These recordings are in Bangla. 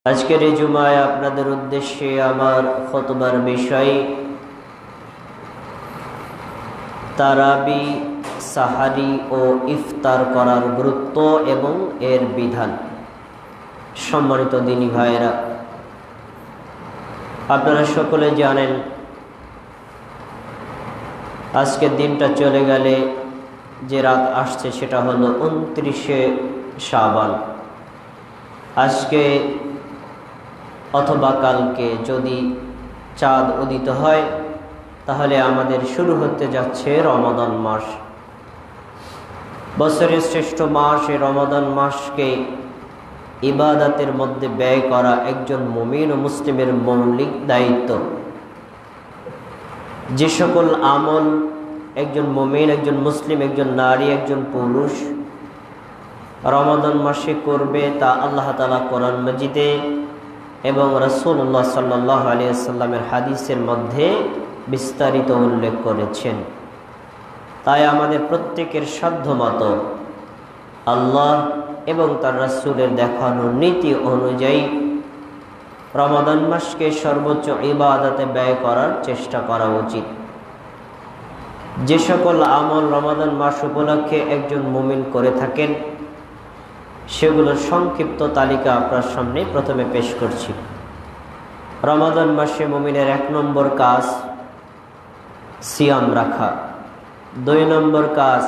আজকের এই জুমায় আপনাদের উদ্দেশ্যে আমার খুতবার বিষয় তারাবি, সাহারি ও ইফতার করার গুরুত্ব এবং এর বিধান। সম্মানিত দিনী ভাইয়েরা, আপনারা সকলে জানেন আজকের দিনটা চলে গেলে যে রাত আসছে সেটা হলো 29শে শাবান। আজকে অথবা কালকে যদি চাঁদ উদিত হয় তাহলে আমাদের শুরু হতে যাচ্ছে রমাদান মাস। বছরের শ্রেষ্ঠ মাস এই রমাদান মাসকে ইবাদতের মধ্যে ব্যয় করা একজন মুমিন ও মুসলিমের মৌলিক দায়িত্ব। যে সকল আমল একজন মুমিন, একজন মুসলিম, একজন নারী, একজন পুরুষ রমাদান মাসে করবে তা আল্লাহ তাআলা কোরআন মাজিদে এবং রাসূলুল্লাহ সাল্লাল্লাহু আলাইহি ওয়াসাল্লামের হাদিসের মধ্যে বিস্তারিত উল্লেখ করেছেন। তাই আমাদের প্রত্যেকের সাধ্যমতো আল্লাহ এবং তার রাসূলের দেখানো নীতি অনুযায়ী রমাদান মাসকে সর্বোচ্চ ইবাদতে ব্যয় করার চেষ্টা করা উচিত। যে সকল আমল রমাদান মাস উপলক্ষে একজন মুমিন করে থাকেন সেগুলোর সংক্ষিপ্ত তালিকা আপনার সামনে প্রথমে পেশ করছি। রমাদান মাসে মুমিনের 1 নম্বর কাজ সিয়াম রাখা, 2 নম্বর কাজ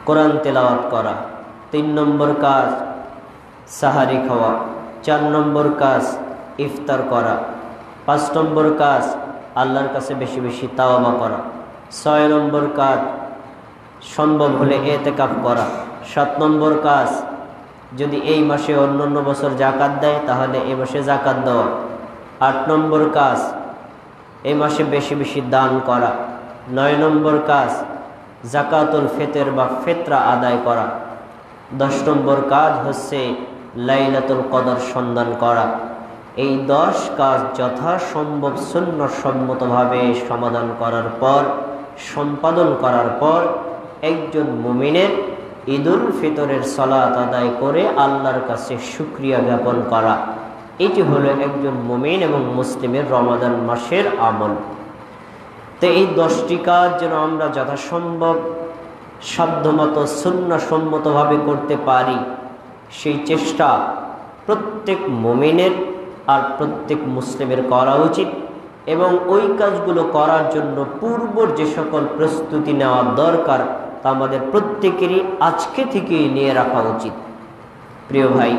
কোরআন তেলাওয়াত করা, 3 নম্বর কাজ সাহারি খাওয়া, 4 নম্বর কাজ ইফতার করা, 5 নম্বর কাজ আল্লাহর কাছে বেশি বেশি তাওবা করা, 6 নম্বর কাজ সম্ভব হলে ইতিকাফ করা, 7 নম্বর কাজ যদি এই মাসে অন্যান্য বছর যাকাত দেয় তাহলে এই মাসে যাকাত দেওয়া, 8 নম্বর কাজ এই মাসে বেশি বেশি দান করা, 9 নম্বর কাজ যাকাতুল ফিতর বা ফিতরা আদায় করা, 10 নম্বর কাজ হচ্ছে লাইলাতুল কদর সন্ধান করা। এই 10 কাজ যথাসম্ভব সুন্নতসম্মতভাবে সম্পাদন করার পর একজন মুমিনের ঈদুল ফিতরের সালাত আদায় করে আল্লাহর কাছে শুকরিয়া জ্ঞাপন করা, এটি হলো একজন মুমিন এবং মুসলিমের রমাদান মাসের আমল। তো এই 10টি কাজ যেন আমরা যথাসম্ভব সাধ্যমতো সুন্নাহসম্মতভাবে করতে পারি সেই চেষ্টা প্রত্যেক মুমিনের আর প্রত্যেক মুসলিমের করা উচিত এবং ওই কাজগুলো করার জন্য পূর্বর যে সকল প্রস্তুতি নেওয়া দরকার তা আমাদের প্রত্যেকেরই আজকে থেকেই নিয়ে রাখা উচিত। প্রিয় ভাই,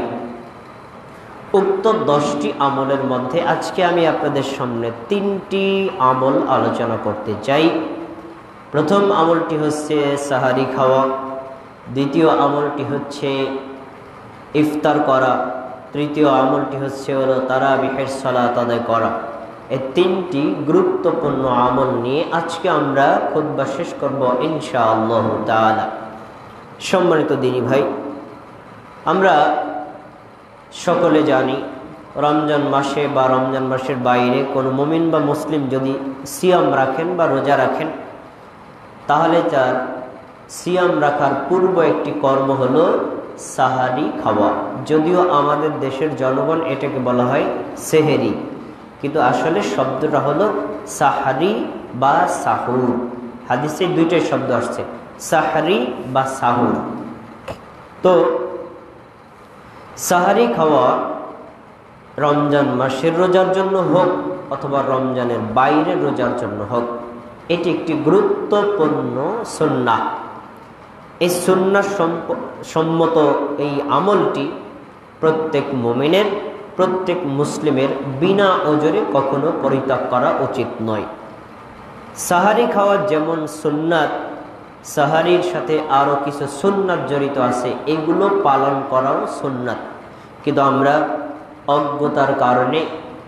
উক্ত 10টি আমলের মধ্যে আজকে আমি আপনাদের সামনে 3টি আমল আলোচনা করতে চাই। প্রথম আমলটি হচ্ছে সাহারি খাওয়া, দ্বিতীয় আমলটি হচ্ছে ইফতার করা, তৃতীয় আমলটি হচ্ছে তারাবিহের সালাত আদায় করা। এই 3টি গুরুত্বপূর্ণ আমল নিয়ে আজকে আমরা খুতবা শেষ করব ইনশাআল্লাহ তাআলা। সম্মানিত দিনী ভাই, আমরা সকলে জানি রমজান মাসে বা রমজান মাসের বাইরে কোনো মুমিন বা মুসলিম যদি সিয়াম রাখেন বা রোজা রাখেন তাহলে তার সিয়াম রাখার পূর্ব একটি কর্ম হলো সাহারি খাওয়া। যদিও আমাদের দেশের জনগণ এটাকে বলা হয় সেহেরি, কিন্তু আসলে শব্দটা হলো সাহারি বা সাহুর। হাদিসে 2টাই শব্দ আসছে, সাহারি বা সাহুর। তো সাহারি খাওয়া রমজান মাসের রোজার জন্য হোক অথবা রমজানের বাইরে রোজার জন্য হোক, এটি একটি গুরুত্বপূর্ণ সুন্নাহ। এই সুন্নাহ সম্মত এই আমলটি প্রত্যেক মুমিনের, প্রত্যেক মুসলিমের বিনা ওজরে কখনো পরিত্যাগ করা উচিত নয়। সাহারি খাওয়া যেমন সুন্নাত, সাহারির সাথে আরও কিছু সুন্নাত জড়িত আছে, এগুলো পালন করাও সুন্নাত, কিন্তু আমরা অজ্ঞতার কারণে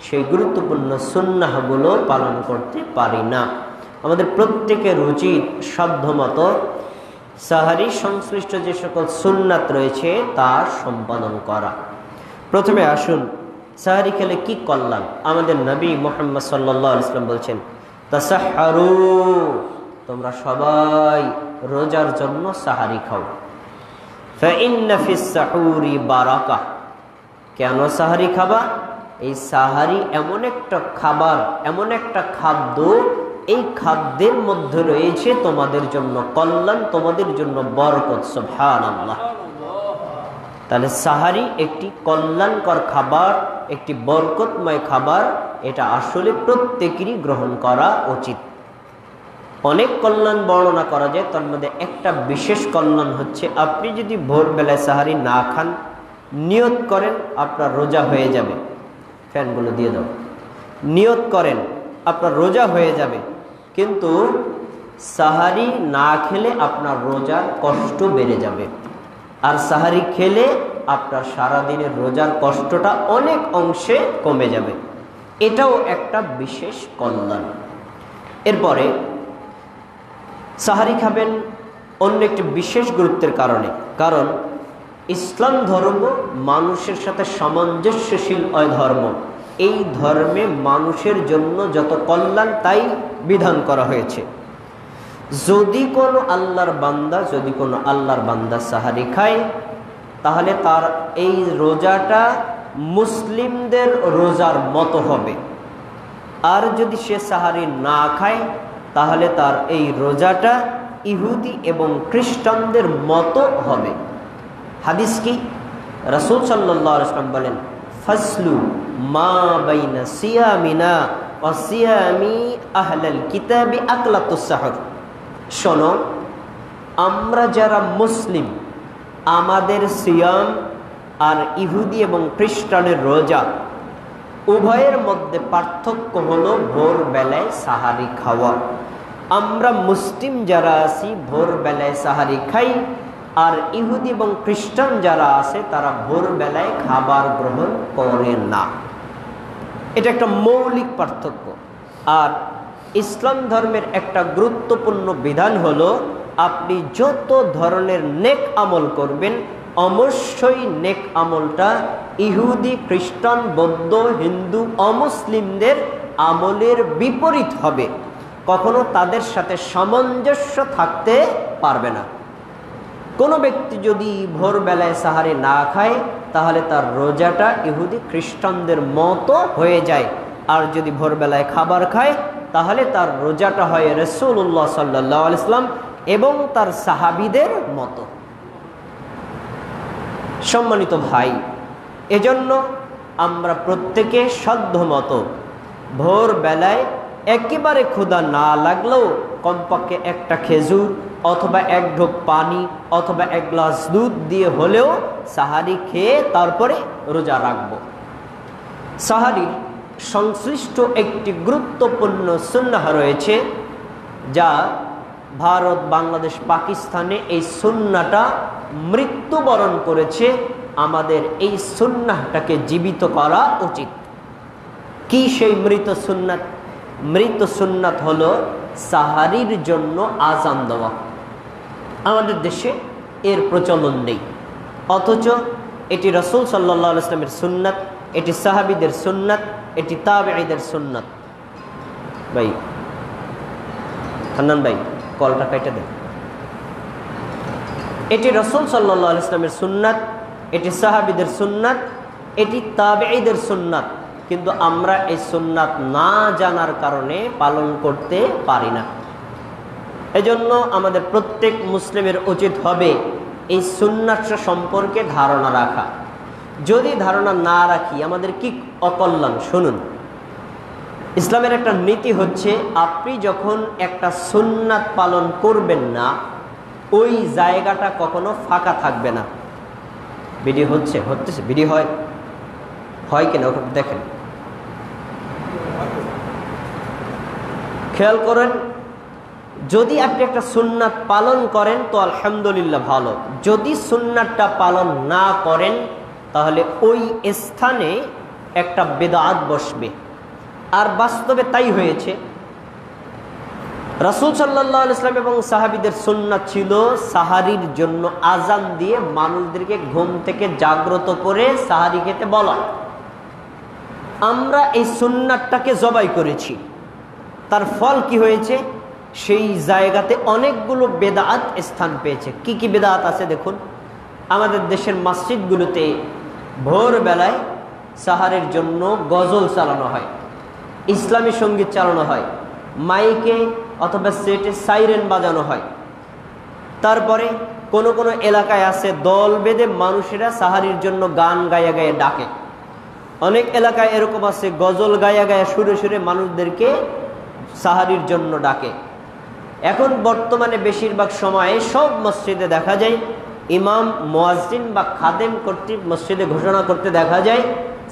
সেই গুরুত্বপূর্ণ সুন্নাহগুলো পালন করতে পারি না। আমাদের প্রত্যেকের উচিত সাধ্যমতো সাহারি সংশ্লিষ্ট যে সকল সুন্নাত রয়েছে তা সম্পাদন করা। প্রথমে আসুন সাহারি খেলে কি কল্যাণ। আমাদের নবী মুহাম্মদ সাল্লাল্লাহু আলাইহি ওয়াসাল্লাম বলছেন, তাসাহহারু, তোমরা সবাই রোজার জন্য সাহারি খাও। ফাইন্না ফিস সাহুরি বারাকা, কেন সাহারি খাবা? এই সাহারি এমন একটা খাবার, এমন একটা খাদ্য, এই খাদ্যের মধ্যে রয়েছে তোমাদের জন্য কল্যাণ, তোমাদের জন্য বরকত। সুবহানাল্লাহ। তাহলে সাহারি একটি কল্যাণকর খাবার, একটি বরকতময় খাবার। এটা আসলে প্রত্যেকেরই গ্রহণ করা উচিত। অনেক কল্যাণ বর্ণনা করা যায়, তার মধ্যে একটা বিশেষ কল্যাণ হচ্ছে আপনি যদি ভোরবেলায় সাহারি না খান, নিয়ত করেন আপনার রোজা হয়ে যাবে। ফ্যানগুলো দিয়ে দাও। নিয়ত করেন আপনার রোজা হয়ে যাবে, কিন্তু সাহারি না খেলে আপনার রোজার কষ্ট বেড়ে যাবে। আর সাহারি খেলে আপনার সারাদিনের রোজার কষ্টটা অনেক অংশে কমে যাবে। এটাও একটা বিশেষ কল্যাণ। এরপরে সাহারি খাবেন অন্য একটি বিশেষ গুরুত্বের কারণে, কারণ ইসলাম ধর্ম মানুষের সাথে সামঞ্জস্যশীল ধর্ম। এই ধর্মে মানুষের জন্য যত কল্যাণ তাই বিধান করা হয়েছে। যদি কোনো আল্লাহর বান্দা সাহারি খায়, তাহলে তার এই রোজাটা মুসলিমদের রোজার মতো হবে। আর যদি সে সাহারি না খায়, তাহলে তার এই রোজাটা ইহুদি এবং খ্রিস্টানদের মতো হবে। হাদিস কি? রাসূল সাল্লাল্লাহু আলাইহি ওয়াসাল্লাম বলেন, ফাসলু মা বাইনা সিয়ামিনা ওয়া সিয়ামি আহলাল কিতাবি আকলাতুস সাহর। শোনো, আমরা যারা মুসলিম, আমাদের সিয়াম আর ইহুদি এবং খ্রিস্টানের রোজা উভয়ের মধ্যে পার্থক্য হলো ভোরবেলায় সাহারি খাওয়া। আমরা মুসলিম যারা আছি ভোরবেলায় সাহারি খাই, আর ইহুদি এবং খ্রিস্টান যারা আছে তারা ভোরবেলায় খাবার গ্রহণ করে না। এটা একটা মৌলিক পার্থক্য। আর ইসলাম ধর্মের একটা গুরুত্বপূর্ণ বিধান হলো, আপনি যত ধরনের নেক আমল করবেন, অবশ্যই নেক আমলটা ইহুদি, খ্রিস্টান, বৌদ্ধ, হিন্দু, অমুসলিমদের আমলের বিপরীত হবে। কখনো তাদের সাথে সামঞ্জস্য থাকতে পারবে না। কোনো ব্যক্তি যদি ভোরবেলায় সাহারি না খায়, তাহলে তার রোজাটা ইহুদি খ্রিস্টানদের মতো হয়ে যায়। আর যদি ভোরবেলায় খাবার খায়, তাহলে তার রোজাটা হয় রাসূলুল্লাহ সাল্লাল্লাহু আলাইহি ওয়াসাল্লাম এবং তার সাহাবীদের মতো। সম্মানিত ভাই, এজন্য আমরা প্রত্যেকে সাধ্যমতো ভোরবেলায় একেবারে ক্ষুধা না লাগলেও কমপক্ষে একটা খেজুর অথবা এক ঢোক পানি অথবা এক গ্লাস দুধ দিয়ে হলেও সাহারি খেয়ে তারপরে রোজা রাখব। সাহারির সংশ্লিষ্ট একটি গুরুত্বপূর্ণ সুন্নাহ রয়েছে, যা ভারত, বাংলাদেশ, পাকিস্তানে এই সুন্নাহটা মৃত্যুবরণ করেছে। আমাদের এই সুন্নাহটাকে জীবিত করা উচিত। কি সেই মৃত সুন্নাত? মৃত সুন্নাত হলো সাহারির জন্য আজান দেওয়া। আমাদের দেশে এর প্রচলন নেই, অথচ এটি রাসূল সাল্লাল্লাহু আলাইহি ওয়াসাল্লামের সুন্নাত, এটি সাহাবীদের সুন্নাত, এটি তাবেঈদের সুন্নাত। ভাই হান্নান ভাই, কলটা কেটে দেন। এটি রাসূল সাল্লাল্লাহু আলাইহি ওয়াসাল্লামের সুন্নাত, এটি সাহাবীদের সুন্নাত, এটি তাবেঈদের সুন্নাত, কিন্তু আমরা এই সুন্নাত না জানার কারণে পালন করতে পারি না। এজন্য আমাদের প্রত্যেক মুসলিমের উচিত হবে এই সুন্নাত সম্পর্কে ধারণা রাখা। যদি ধারণা না রাখি আমাদের কি অকল্যাণ। শুনুন, ইসলামের একটা নীতি হচ্ছে, আপনি যখন একটা সুন্নাত পালন করবেন না, ওই জায়গাটা কখনো ফাঁকা থাকবে না। ভিডিও হচ্ছে ভিডিও হয় কিনা ওখানে দেখেন, খেয়াল করেন। যদি আপনি একটা সুন্নাত পালন করেন তো আলহামদুলিল্লাহ ভালো, যদি সুন্নাতটা পালন না করেন তাহলে ওই স্থানে একটা বিদআত বসবে। আর বাস্তবে তাই হয়েছে। রাসূল সাল্লাল্লাহু আলাইহি ওয়াসাল্লাম এবং সাহাবীদের সুন্নাত ছিল সাহারির জন্য আজান দিয়ে মানুষদেরকে ঘুম থেকে জাগ্রত করে সাহারি খেতে বলা। আমরা এই সুন্নাতটাকে জবাই করেছি, তার ফল কি হয়েছে? সেই জায়গাতে অনেকগুলো বেদাত স্থান পেয়েছে। কি কি বেদাত আছে দেখুন। আমাদের দেশের মসজিদগুলোতে ভোরবেলায় সাহারির জন্য গজল চালানো হয়, ইসলামী সঙ্গীত চালানো হয়, মাইকে অথবা সেটে সাইরেন বাজানো হয়। তারপরে কোনো কোনো এলাকায় আছে দল বেঁধে মানুষেরা সাহারির জন্য গান গায়া গায়ে ডাকে। অনেক এলাকায় এরকম আছে গজল গায়া গায়া সুরে সুরে মানুষদেরকে সাহারির জন্য ডাকে। এখন বর্তমানে বেশিরভাগ সময়ে সব মসজিদে দেখা যায় ইমাম, মুয়াজ্জিন বা খাদেম কর্তৃক মসজিদে ঘোষণা করতে দেখা যায়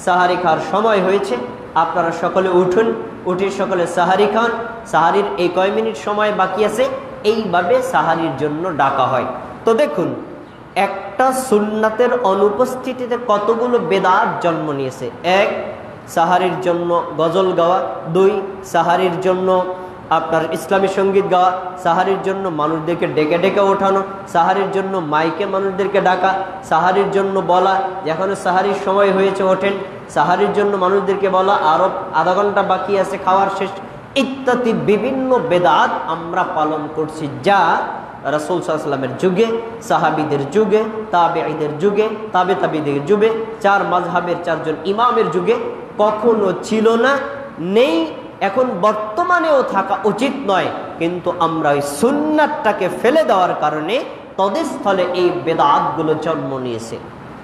সাহারি খাওয়ার সময় হয়েছে, আপনারা সকলে উঠুন, উঠে সকলে সাহারি খান, সাহারির এই কয় মিনিট সময় বাকি আছে। এইভাবে সাহারির জন্য ডাকা হয়। তো দেখুন, একটা সুন্নাতের অনুপস্থিতিতে কতগুলো বেদাত জন্ম নিয়েছে। এক, সাহারির জন্য গজল গাওয়া। দুই, সাহারির জন্য আপনার ইসলামী সঙ্গীত গাওয়া। সাহারির জন্য মানুষদেরকে ডেকে ডেকে ওঠানো। সাহারির জন্য মাইকে মানুষদেরকে ডাকা। সাহারির জন্য বলা যে এখনো সাহারির সময় হয়েছে, ওঠেন। সাহারির জন্য মানুষদেরকে বলা আরো আধা ঘন্টা বাকি আছে খাওয়ার শেষ, ইত্যাদি বিভিন্ন বেদাত আমরা পালন করছি, যা রাসূল সাল্লাল্লাহু আলাইহি ওয়াসাল্লামের যুগে, সাহাবীদের যুগে, তাবেঈদের যুগে, তাবে তাবেঈদের যুগে, চার মাযহাবের চারজন ইমামের যুগে কখনো ছিল না, নেই, এখন বর্তমানেও থাকা উচিত নয়। কিন্তু আমরা ওই সুন্নাতটাকে ফেলে দেওয়ার কারণে তদের স্থলে এই বেদাতগুলো জন্ম নিয়েছে।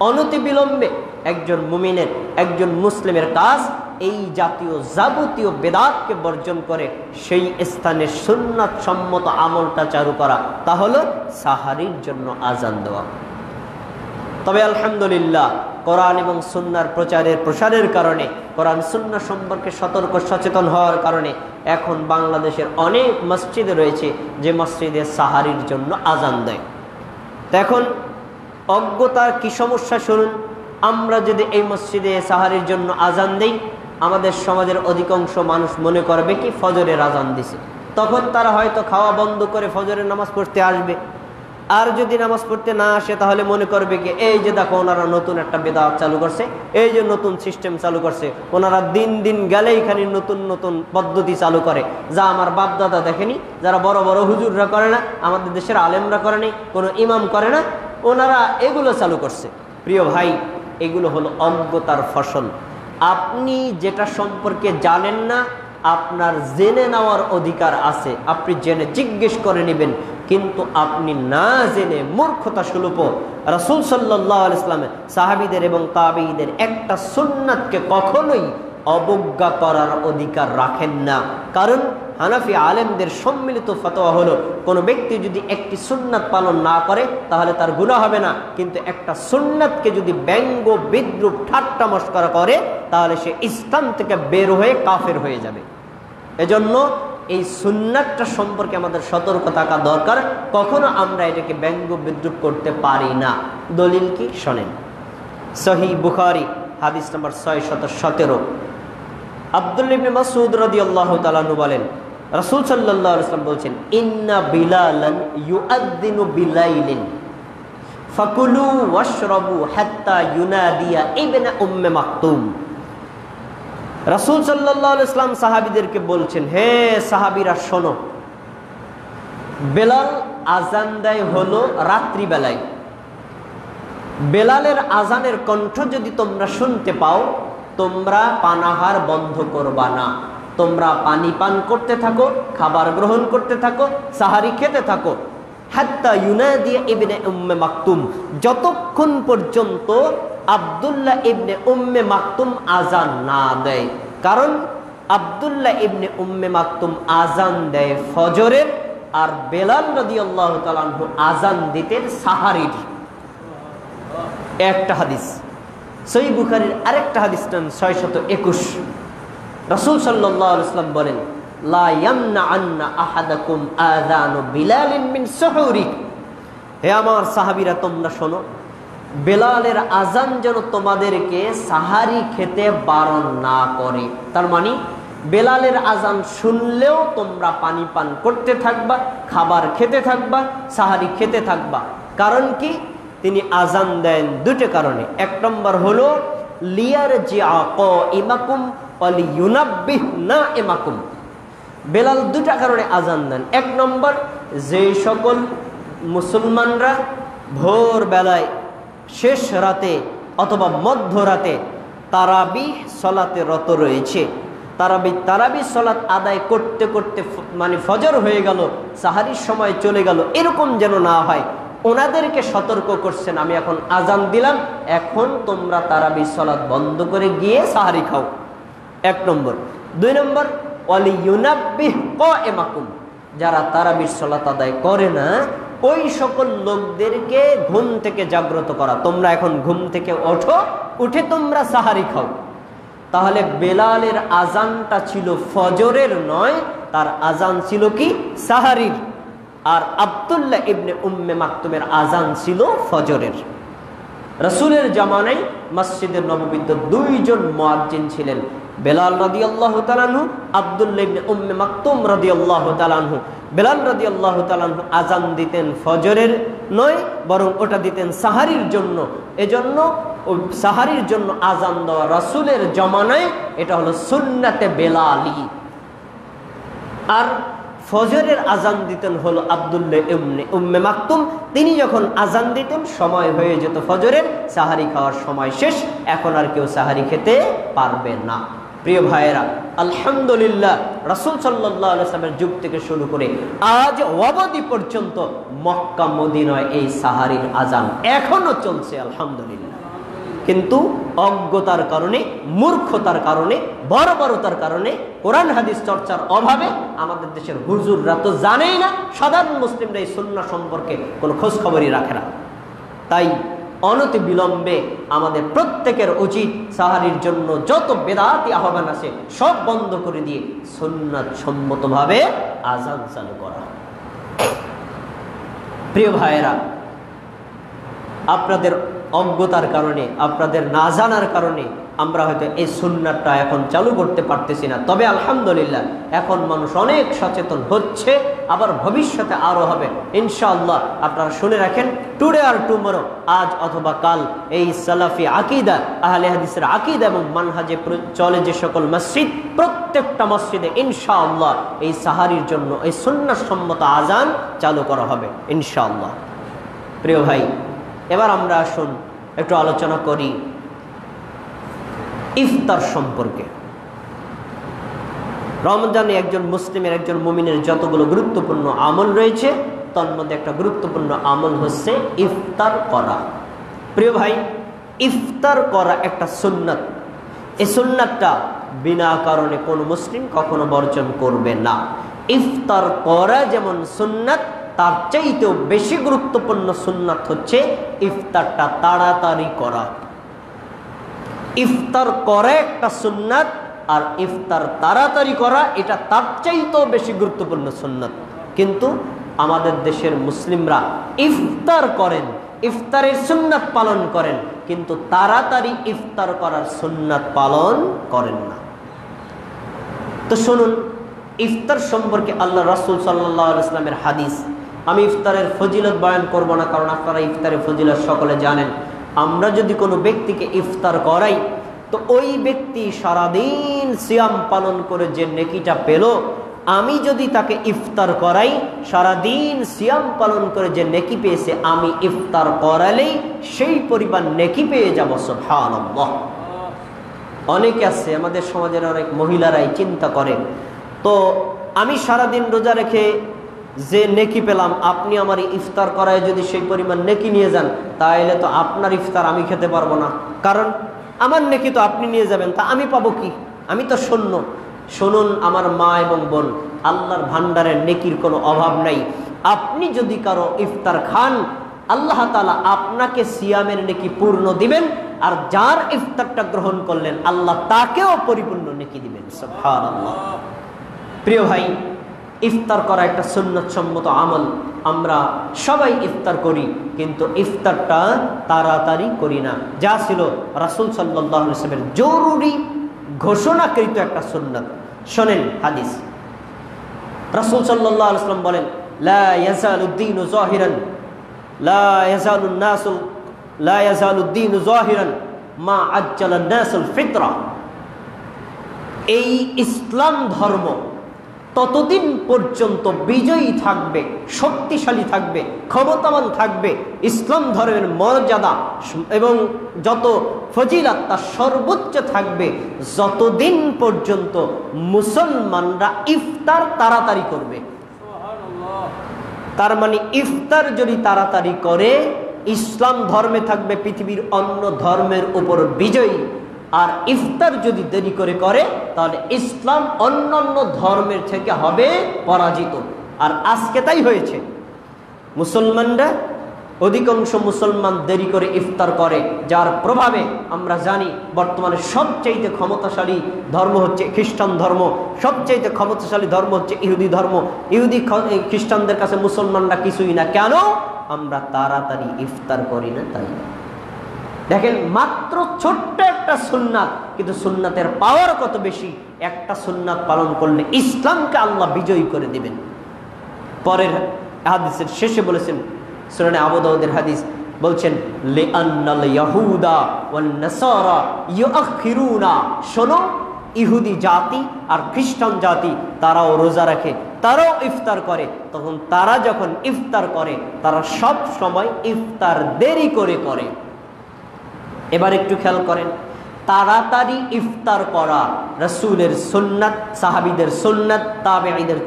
অনতিবিলম্বে একজন মুমিনের, একজন মুসলিমের কাজ এই জাতীয় যাবতীয় বেদাতকে বর্জন করে সেই স্থানে সুন্নাত সম্মত আমলটা চালু করা, তা হলো সাহারির জন্য আজান দেওয়া। তবে আলহামদুলিল্লাহ, কোরআন এবং সুন্নাহর প্রসারের কারণে, কোরআন সুন্নাহ সম্পর্কে সতর্ক সচেতন হওয়ার কারণে এখন বাংলাদেশের অনেক মসজিদে রয়েছে যে মসজিদে সাহারির জন্য আজান দেয়। তো এখন অজ্ঞতার কি সমস্যা শুনুন। আমরা যদি এই মসজিদে সাহারির জন্য আজান দেই, আমাদের সমাজের অধিকাংশ মানুষ মনে করবে কি ফজরের আজান দিছে, তখন তারা হয়তো খাওয়া বন্ধ করে ফজরের নামাজ পড়তে আসবে। আর যদি নামাজ পড়তে না আসে তাহলে মনে করবে কি এই যে দেখো ওনারা নতুন একটা বেদাত চালু করছে, এই যে নতুন সিস্টেম চালু করছে, ওনারা দিন দিন গেলেই খালি নতুন নতুন পদ্ধতি চালু করে, যা আমার বাপ দাদা দেখেনি, যারা বড় বড় হুজুররা করে না, আমাদের দেশের আলেমরা করে নাই, কোনো ইমাম করে না, ওনারা এগুলো চালু করছে। প্রিয় ভাই, এগুলো হলো অজ্ঞতার ফসল। আপনি যেটা সম্পর্কে জানেন না, আপনার জেনে নেওয়ার অধিকার আছে, আপনি জেনে জিজ্ঞেস করে নেবেন। কিন্তু আপনি না জেনে মূর্খতা সুলভ রাসূল সাল্লাল্লাহু আলাইহি ওয়াসাল্লাম, সাহাবীদের এবং তাবেঈদের একটা সুন্নাতকে কখনোই অবজ্ঞা করার অধিকার রাখেন না। কারণ হানাফি আলেমদের সম্মিলিত ফতোয়া হলো, কোনো ব্যক্তি যদি একটি সুন্নাত পালন না করে তাহলে তার গুনাহ হবে না, কিন্তু একটা সুন্নাতকে যদি ব্যঙ্গ, বিদ্রূপ, ঠাট্টা মশকরা করে তাহলে সে ইসলাম থেকে বের হয়ে কাফের হয়ে যাবে। এজন্য এই সুন্নাতটা সম্পর্কে আমাদের সতর্ক থাকা দরকার। কখনো আমরা এটাকে ব্যঙ্গ বিদ্রূপ করতে পারি না। দলিল কি শোনেন। সহিহ বুখারী হাদিস নম্বর 617, আব্দুল্লাহ ইবনে মাসউদ রাদিয়াল্লাহু তাআলা আনহু বলেন, রাসূল সাল্লাল্লাহু আলাইহি ওয়াসাল্লাম বলেছেন, ইন্না বিলালান ইউআদ্দিনু বিলাইলিন ফাকুলু ওয়াশরাবু হাত্তা ইউনাদিয়া ইবনে উম্মে মাকতুম। রাসূল সাল্লাল্লাহু আলাইহি ওয়াসাল্লাম সাহাবীদেরকে বলছেন, হে সাহাবীরা শোনো, বেলাল আজান দেয় হলো রাত্রি বেলায়। বেলালের আজানের কণ্ঠ যদি তোমরা শুনতে পাও, তোমরা পানাহার বন্ধ করবা না, তোমরা পানি পান করতে থাকো, খাবার গ্রহণ করতে থাকো, সাহারি খেতে থাকো, হাত্তা ইউনাদিয়া ইবনে উম্মে মাকতুম, যতক্ষণ পর্যন্ত আব্দুল্লাহ ইবনে উম্মে মাকতুম আজান না দেয়। কারণ আব্দুল্লাহ ইবনে উম্মে মাকতুম আজান দেয় ফজরের, আর বেলাল রাদিয়াল্লাহু তাআলা আনহু আজান দিতেন সাহারির। একটা হাদিস। সহিহ বুখারীর আরেকটা হাদিস 621, রাসূল সাল্লাল্লাহু আলাইহি ওয়াসাল্লাম বলেন, লা ইয়ামনাআন্না আহাদাকুম আযানু বিলালিন মিন সুহুরি। হে আমার সাহাবীরা, তোমরা শোনো, বেলালের আজান যেন তোমাদেরকে সাহারি খেতে বারণ না করে। তার মানে বেলালের আজান শুনলেও তোমরা পানি পান করতে থাকবা, খাবার খেতে থাকবা, সাহারি খেতে থাকবা। কারণ কি? তিনি আজান দেন দুটো কারণে। এক নম্বর হলো লিয়ারজিআ কাইমাকুম ওয়া লিয়ুনাব্বিহ নাইমাকুম। বেলাল দুটা কারণে আজান দেন। এক নম্বর, যে সকল মুসলমানরা ভোর বেলায়, শেষ রাতে অথবা মধ্যরাতে তারাবিহ সলাতে রত রয়েছে, তারাবিহ সলাত আদায় করতে করতে মানে ফজর হয়ে গেল, সাহারির সময় চলে গেল, এরকম যেন না হয়। ওনাদেরকে সতর্ক করছেন, আমি এখন আজান দিলাম, এখন তোমরা তারাবিহ সলাত বন্ধ করে গিয়ে সাহারি খাও। 1 নম্বর। 2 নম্বর, ওয়ালিয়ুনাব্বিহ কায়েমাকুম, যারা তারাবিহ সালাত আদায় করে না ওই সকল লোকদেরকে ঘুম থেকে জাগ্রত করা, তোমরা এখন ঘুম থেকে ওঠো, উঠে তোমরা সাহারি খাও। তাহলে বেলালের আজানটা ছিল ফজরের নয়, তার আজান ছিল কি সাহারির। আর আব্দুল্লাহ ইবনে উম্মে মাকতুমের আজান ছিল ফজরের। রাসূলের জামানায় মসজিদে নববীতে 2 জন মুয়াজ্জিন ছিলেন, বেলাল রাদিয়াল্লাহু তাআলা আনহু, আব্দুল্লাহ ইবনে উম্মে মাকতুম রাদিয়াল্লাহু তাআলা আনহু। বেলাল রাদিয়াল্লাহু তাআলা আনহু আজান দিতেন ফজরের নয়, বরং ওটা দিতেন সাহারির জন্য। এজন্য ওই সাহারির জন্য আজান দেওয়া রাসূলের জামানায় এটা হলো সুন্নাতে বেলালি। আর ফজরের আজান দিতেন হলো আব্দুল্লাহ ইবনে উম্মে মাকতুম। তিনি যখন আজান দিতেন সময় হয়ে যেত ফজরের, সাহারি খাওয়ার সময় শেষ, এখন আর কেউ সাহারি খেতে পারবে না। প্রিয় ভাইয়েরা, আলহামদুলিল্লাহ রাসূল সাল্লাল্লাহু আলাইহি ওয়াসাল্লামের যুগ থেকে শুরু করে আজ অবধি পর্যন্ত মক্কা মদিনায় এই সাহারির আজান এখনো চলছে আলহামদুলিল্লাহ। কিন্তু অজ্ঞতার কারণে, মূর্খতার কারণে, বর্বরতার কারণে, কোরআন হাদিস চর্চার অভাবে আমাদের দেশের হুজুররা তো জানেই না, সাধারণ মুসলিমরা এই সুন্নাহ সম্পর্কে কোনো খোঁজ খবরই রাখে না। তাই অনতি বিলম্বে আমাদের প্রত্যেকের উচিত সাহারির জন্য যত বেদাতি আহ্বান আছে সব বন্ধ করে দিয়ে সুন্নাত সম্মতভাবে আজান চালু করা। প্রিয় ভাইয়েরা, আপনাদের অজ্ঞতার কারণে, আপনাদের না জানার কারণে আমরা হয়তো এই সুন্নাতটা এখন চালু করতে পারতেছি না। তবে আলহামদুলিল্লাহ এখন মানুষ অনেক সচেতন হচ্ছে, আবার ভবিষ্যতে আরো হবে ইনশাআল্লাহ। আপনারা শুনে রাখেন, টুডে আর টুমরো, আজ অথবা কাল, এই সালাফি আকীদা, আহলে হাদিসের আকীদা এবং মানহাজে চলে যে সকল মসজিদ, প্রত্যেকটা মসজিদে ইনশাআল্লাহ এই সাহারির জন্য এই সুন্নাত সম্মত আজান চালু করা হবে ইনশাআল্লাহ। প্রিয় ভাই, এবার আমরা আসুন একটু আলোচনা করি ইফতার সম্পর্কে। রমজানে একজন মুসলিমের, একজন মুমিনের যতগুলো গুরুত্বপূর্ণ আমল রয়েছে তার মধ্যে একটা গুরুত্বপূর্ণ আমল হচ্ছে ইফতার করা। প্রিয় ভাই, ইফতার করা একটা সুন্নাত। এই সুন্নাতটা বিনা কারণে কোনো মুসলিম কখনো বর্জন করবে না। ইফতার করা যেমন সুন্নাত, তার চাইতেও বেশি গুরুত্বপূর্ণ সুন্নাত হচ্ছে ইফতারটা তাড়াতাড়ি করা। ইফতার করা একটা সুন্নাত, আর ইফতার তাড়াতাড়ি করা এটা তার চাইতেও বেশি গুরুত্বপূর্ণ সুন্নাত। কিন্তু আমাদের দেশের মুসলিমরা ইফতার করেন, ইফতারের সুন্নাত পালন করেন, কিন্তু তাড়াতাড়ি ইফতার করার সুন্নাত পালন করেন না। তো শুনুন ইফতার সম্পর্কে আল্লাহ রাসূল সাল্লাল্লাহু আলাইহি ওয়াসাল্লামের হাদিস। আমি ইফতারের ফজিলত বয়ান করব না, কারণ আপনারা ইফতারের ফজিলত সকলে জানেন। আমরা যদি কোনো ব্যক্তিকে ইফতার করাই, তো ওই ব্যক্তি সারাদিন সিয়াম পালন করে যে নেকিটা পেল, আমি যদি তাকে ইফতার করাই, সারাদিন সিয়াম পালন করে যে নেকি পেয়েছে, আমি ইফতার করালেই সেই পরিমাণ নেকি পেয়ে যাব। সুবহানাল্লাহ। অনেকে আছে আমাদের সমাজের, অনেক মহিলারাই চিন্তা করে, তো আমি সারাদিন রোজা রেখে যে নেকি পেলাম, আপনি আমার ইফতার করায় যদি সেই পরিমাণ নেকি নিয়ে যান, তাহলে তো আপনার ইফতার আমি খেতে পারবো না, কারণ আমার নেকি তো আপনি নিয়ে যাবেন, তা আমি পাবো কি? আমি তো শূন্য। শুনুন আমার মা এবং বোন, আল্লাহর ভান্ডারের নেকির কোনো অভাব নাই। আপনি যদি কারো ইফতার খান, আল্লাহ তাআলা আপনাকে সিয়ামের নেকি পূর্ণ দিবেন, আর যার ইফতারটা গ্রহণ করলেন আল্লাহ তাকেও পরিপূর্ণ নেকি দিবেন। সুবহানাল্লাহ। প্রিয় ভাই, ইফতার করা একটা সুন্নাত সম্মত আমল। আমরা সবাই ইফতার করি, কিন্তু ইফতারটা তাড়াতাড়ি করি না, যা ছিল রাসূল সাল্লাল্লাহু আলাইহি ওয়াসাল্লামের জরুরি ঘোষণাকৃত একটা সুন্নাত। শোনেন হাদিস, রাসূল সাল্লাল্লাহু আলাইহি ওয়াসাল্লাম বলেন, লা ইয়াজালুদ্দীনু যাহিরান, লা ইয়াজালুন নাসু, লা ইয়াজালুদ্দীনু যাহিরান মা আজ্জালান নাসুল ফিতরা। এই ইসলাম ধর্ম ততদিন পর্যন্ত বিজয়ী থাকবে, শক্তিশালী থাকবে, ক্ষমতাবান থাকবে। ইসলাম ধর্মের মর্যাদা এবং যত ফজিলত তার সর্বোচ্চ সর্বোচ্চ থাকবে যতদিন পর্যন্ত মুসলমানরা ইফতার তাড়াতাড়ি করবে। তার মানে ইফতার যদি তাড়াতাড়ি করে, ইসলাম ধর্মে থাকবে পৃথিবীর অন্য ধর্মের উপর বিজয়ী। আর ইফতার যদি দেরি করে করে, তাহলে ইসলাম অন্যান্য ধর্মের থেকে হবে পরাজিত। আর আজকে তাই হয়েছে। মুসলমানরা, অধিকাংশ মুসলমান দেরি করে ইফতার করে, যার প্রভাবে আমরা জানি বর্তমানে সবচাইতে ক্ষমতাশালী ধর্ম হচ্ছে খ্রিস্টান ধর্ম, সবচাইতে ক্ষমতাশালী ধর্ম হচ্ছে ইহুদি ধর্ম। ইহুদি খ্রিস্টানদের কাছে মুসলমানরা কিছুই না। কেন? আমরা তাড়াতাড়ি ইফতার করি না, তাই। দেখেন, মাত্র ছোট্ট একটা সুন্নাত, কিন্তু সুন্নাতের পাওয়ার কত বেশি। একটা সুন্নাত পালন করলে ইসলামকে আল্লাহ বিজয়ী করে দিবেন। পরের হাদিসের শেষে বলেছেন, সুনানে আবু দাউদের হাদিস, বলছেন লিআন্নাল ইয়াহুদা ওয়ান নাসারা ইউআখিরুনা। শোনো, ইহুদি জাতি আর খ্রিস্টান জাতি তারাও রোজা রাখে, তারাও ইফতার করে। তখন তারা যখন ইফতার করে, তারা সব সময় ইফতার দেরি করে করে। এবার একটু খেয়াল করেন, তাড়াতাড়ি ইফতার করা রাসূলের সুন্নাত, সাহাবীদের সুন্নাত, তাবেঈদের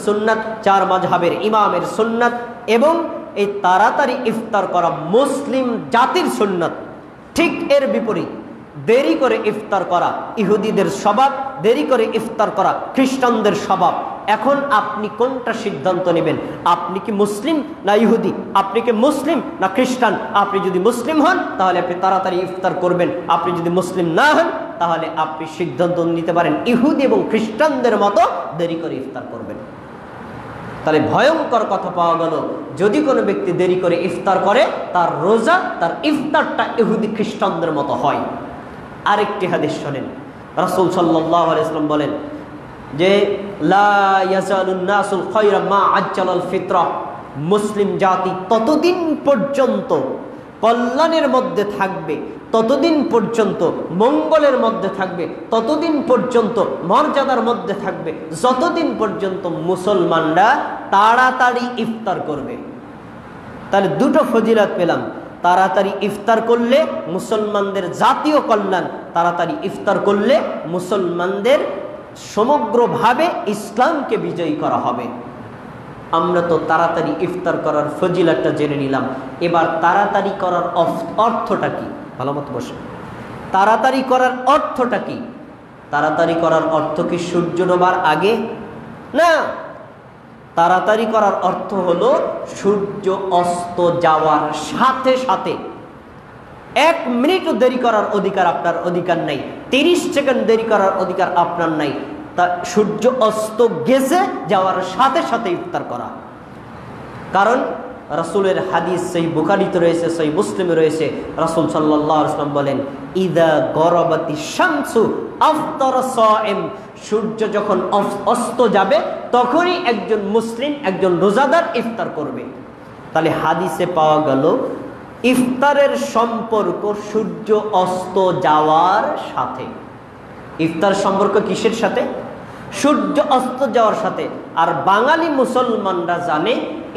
সুন্নাত, চার মাযহাবের ইমামের সুন্নাত, এবং এই তাড়াতাড়ি ইফতার করা মুসলিম জাতির সুন্নাত। ঠিক এর বিপরীত, দেরি করে ইফতার করা ইহুদিদের স্বভাব, দেরি করে ইফতার করা খ্রিস্টানদের স্বভাব। এখন আপনি কোনটা সিদ্ধান্ত নেবেন? আপনি কি মুসলিম না ইহুদি? আপনি কি মুসলিম না খ্রিস্টান? আপনি যদি মুসলিম হন, তাহলে আপনি তাড়াতাড়ি ইফতার করবেন। আপনি যদি মুসলিম না হন, তাহলে আপনি সিদ্ধান্ত নিতে পারেন ইহুদি এবং খ্রিস্টানদের মতো দেরি করে ইফতার করবেন। তাহলে ভয়ঙ্কর কথা পাওয়া গেল, যদি কোনো ব্যক্তি দেরি করে ইফতার করে, তার রোজা, তার ইফতারটা ইহুদি খ্রিস্টানদের মতো হয়। আরেকটি হাদিস শোনেন, রাসূল সাল্লাল্লাহু আলাইহি ওয়াসাল্লাম বলেন যে লা ইয়াজালুন নাসুল খায়রা মা আজ্জালাল ফিতরা। মুসলিম জাতি ততদিন পর্যন্ত কল্যাণের মধ্যে থাকবে, ততদিন পর্যন্ত মঙ্গলের মধ্যে থাকবে, ততদিন পর্যন্ত মর্যাদার মধ্যে থাকবে, যতদিন পর্যন্ত মুসলমানরা তাড়াতাড়ি ইফতার করবে। তাহলে দুটো ফজিলত পেলাম। তাড়াতাড়ি ইফতার করলে মুসলমানদের জাতীয় কল্যাণ, তাড়াতাড়ি ইফতার করলে মুসলমানদের সমগ্রভাবে ইসলামকে বিজয়ী করা হবে। আমরা তো তাড়াতাড়ি ইফতার করার ফজিলতটা জেনে নিলাম। এবার তাড়াতাড়ি করার অর্থটা কি? ভালো মতো বসে। তাড়াতাড়ি করার অর্থটা কি? তাড়াতাড়ি করার অর্থ কি সূর্য ডোবার আগে? না, তাড়াতাড়ি করার অর্থ হলো সূর্য অস্ত যাওয়ার সাথে সাথে। 1 মিনিটও দেরি করার অধিকার আপনার অধিকার নাই, 30 সেকেন্ড দেরি করার অধিকার আপনার নাই। তা সূর্য অস্ত গেছে যাওয়ার সাথে সাথে ইফতার করা। কারণ রাসূলের হাদিস সহিহ বুখারীতে রয়েছে, সহিহ মুসলিমে রয়েছে। রাসূল সাল্লাল্লাহু আলাইহি ওয়াসাল্লাম বলেন, ইদা গরাবাতিশ শামসু আফতারা সাইম। সূর্য যখন অস্ত যাবে, তখনই একজন মুসলিম, একজন রোজাদার ইফতার করবে। তাহলে হাদিসে পাওয়া গেল ইফতারের সম্পর্ক সূর্য অস্ত যাওয়ার সাথে। ইফতার সম্পর্ক কিসের সাথে? সূর্য অস্ত যাওয়ার সাথে। আর বাঙালি মুসলমানরা জানে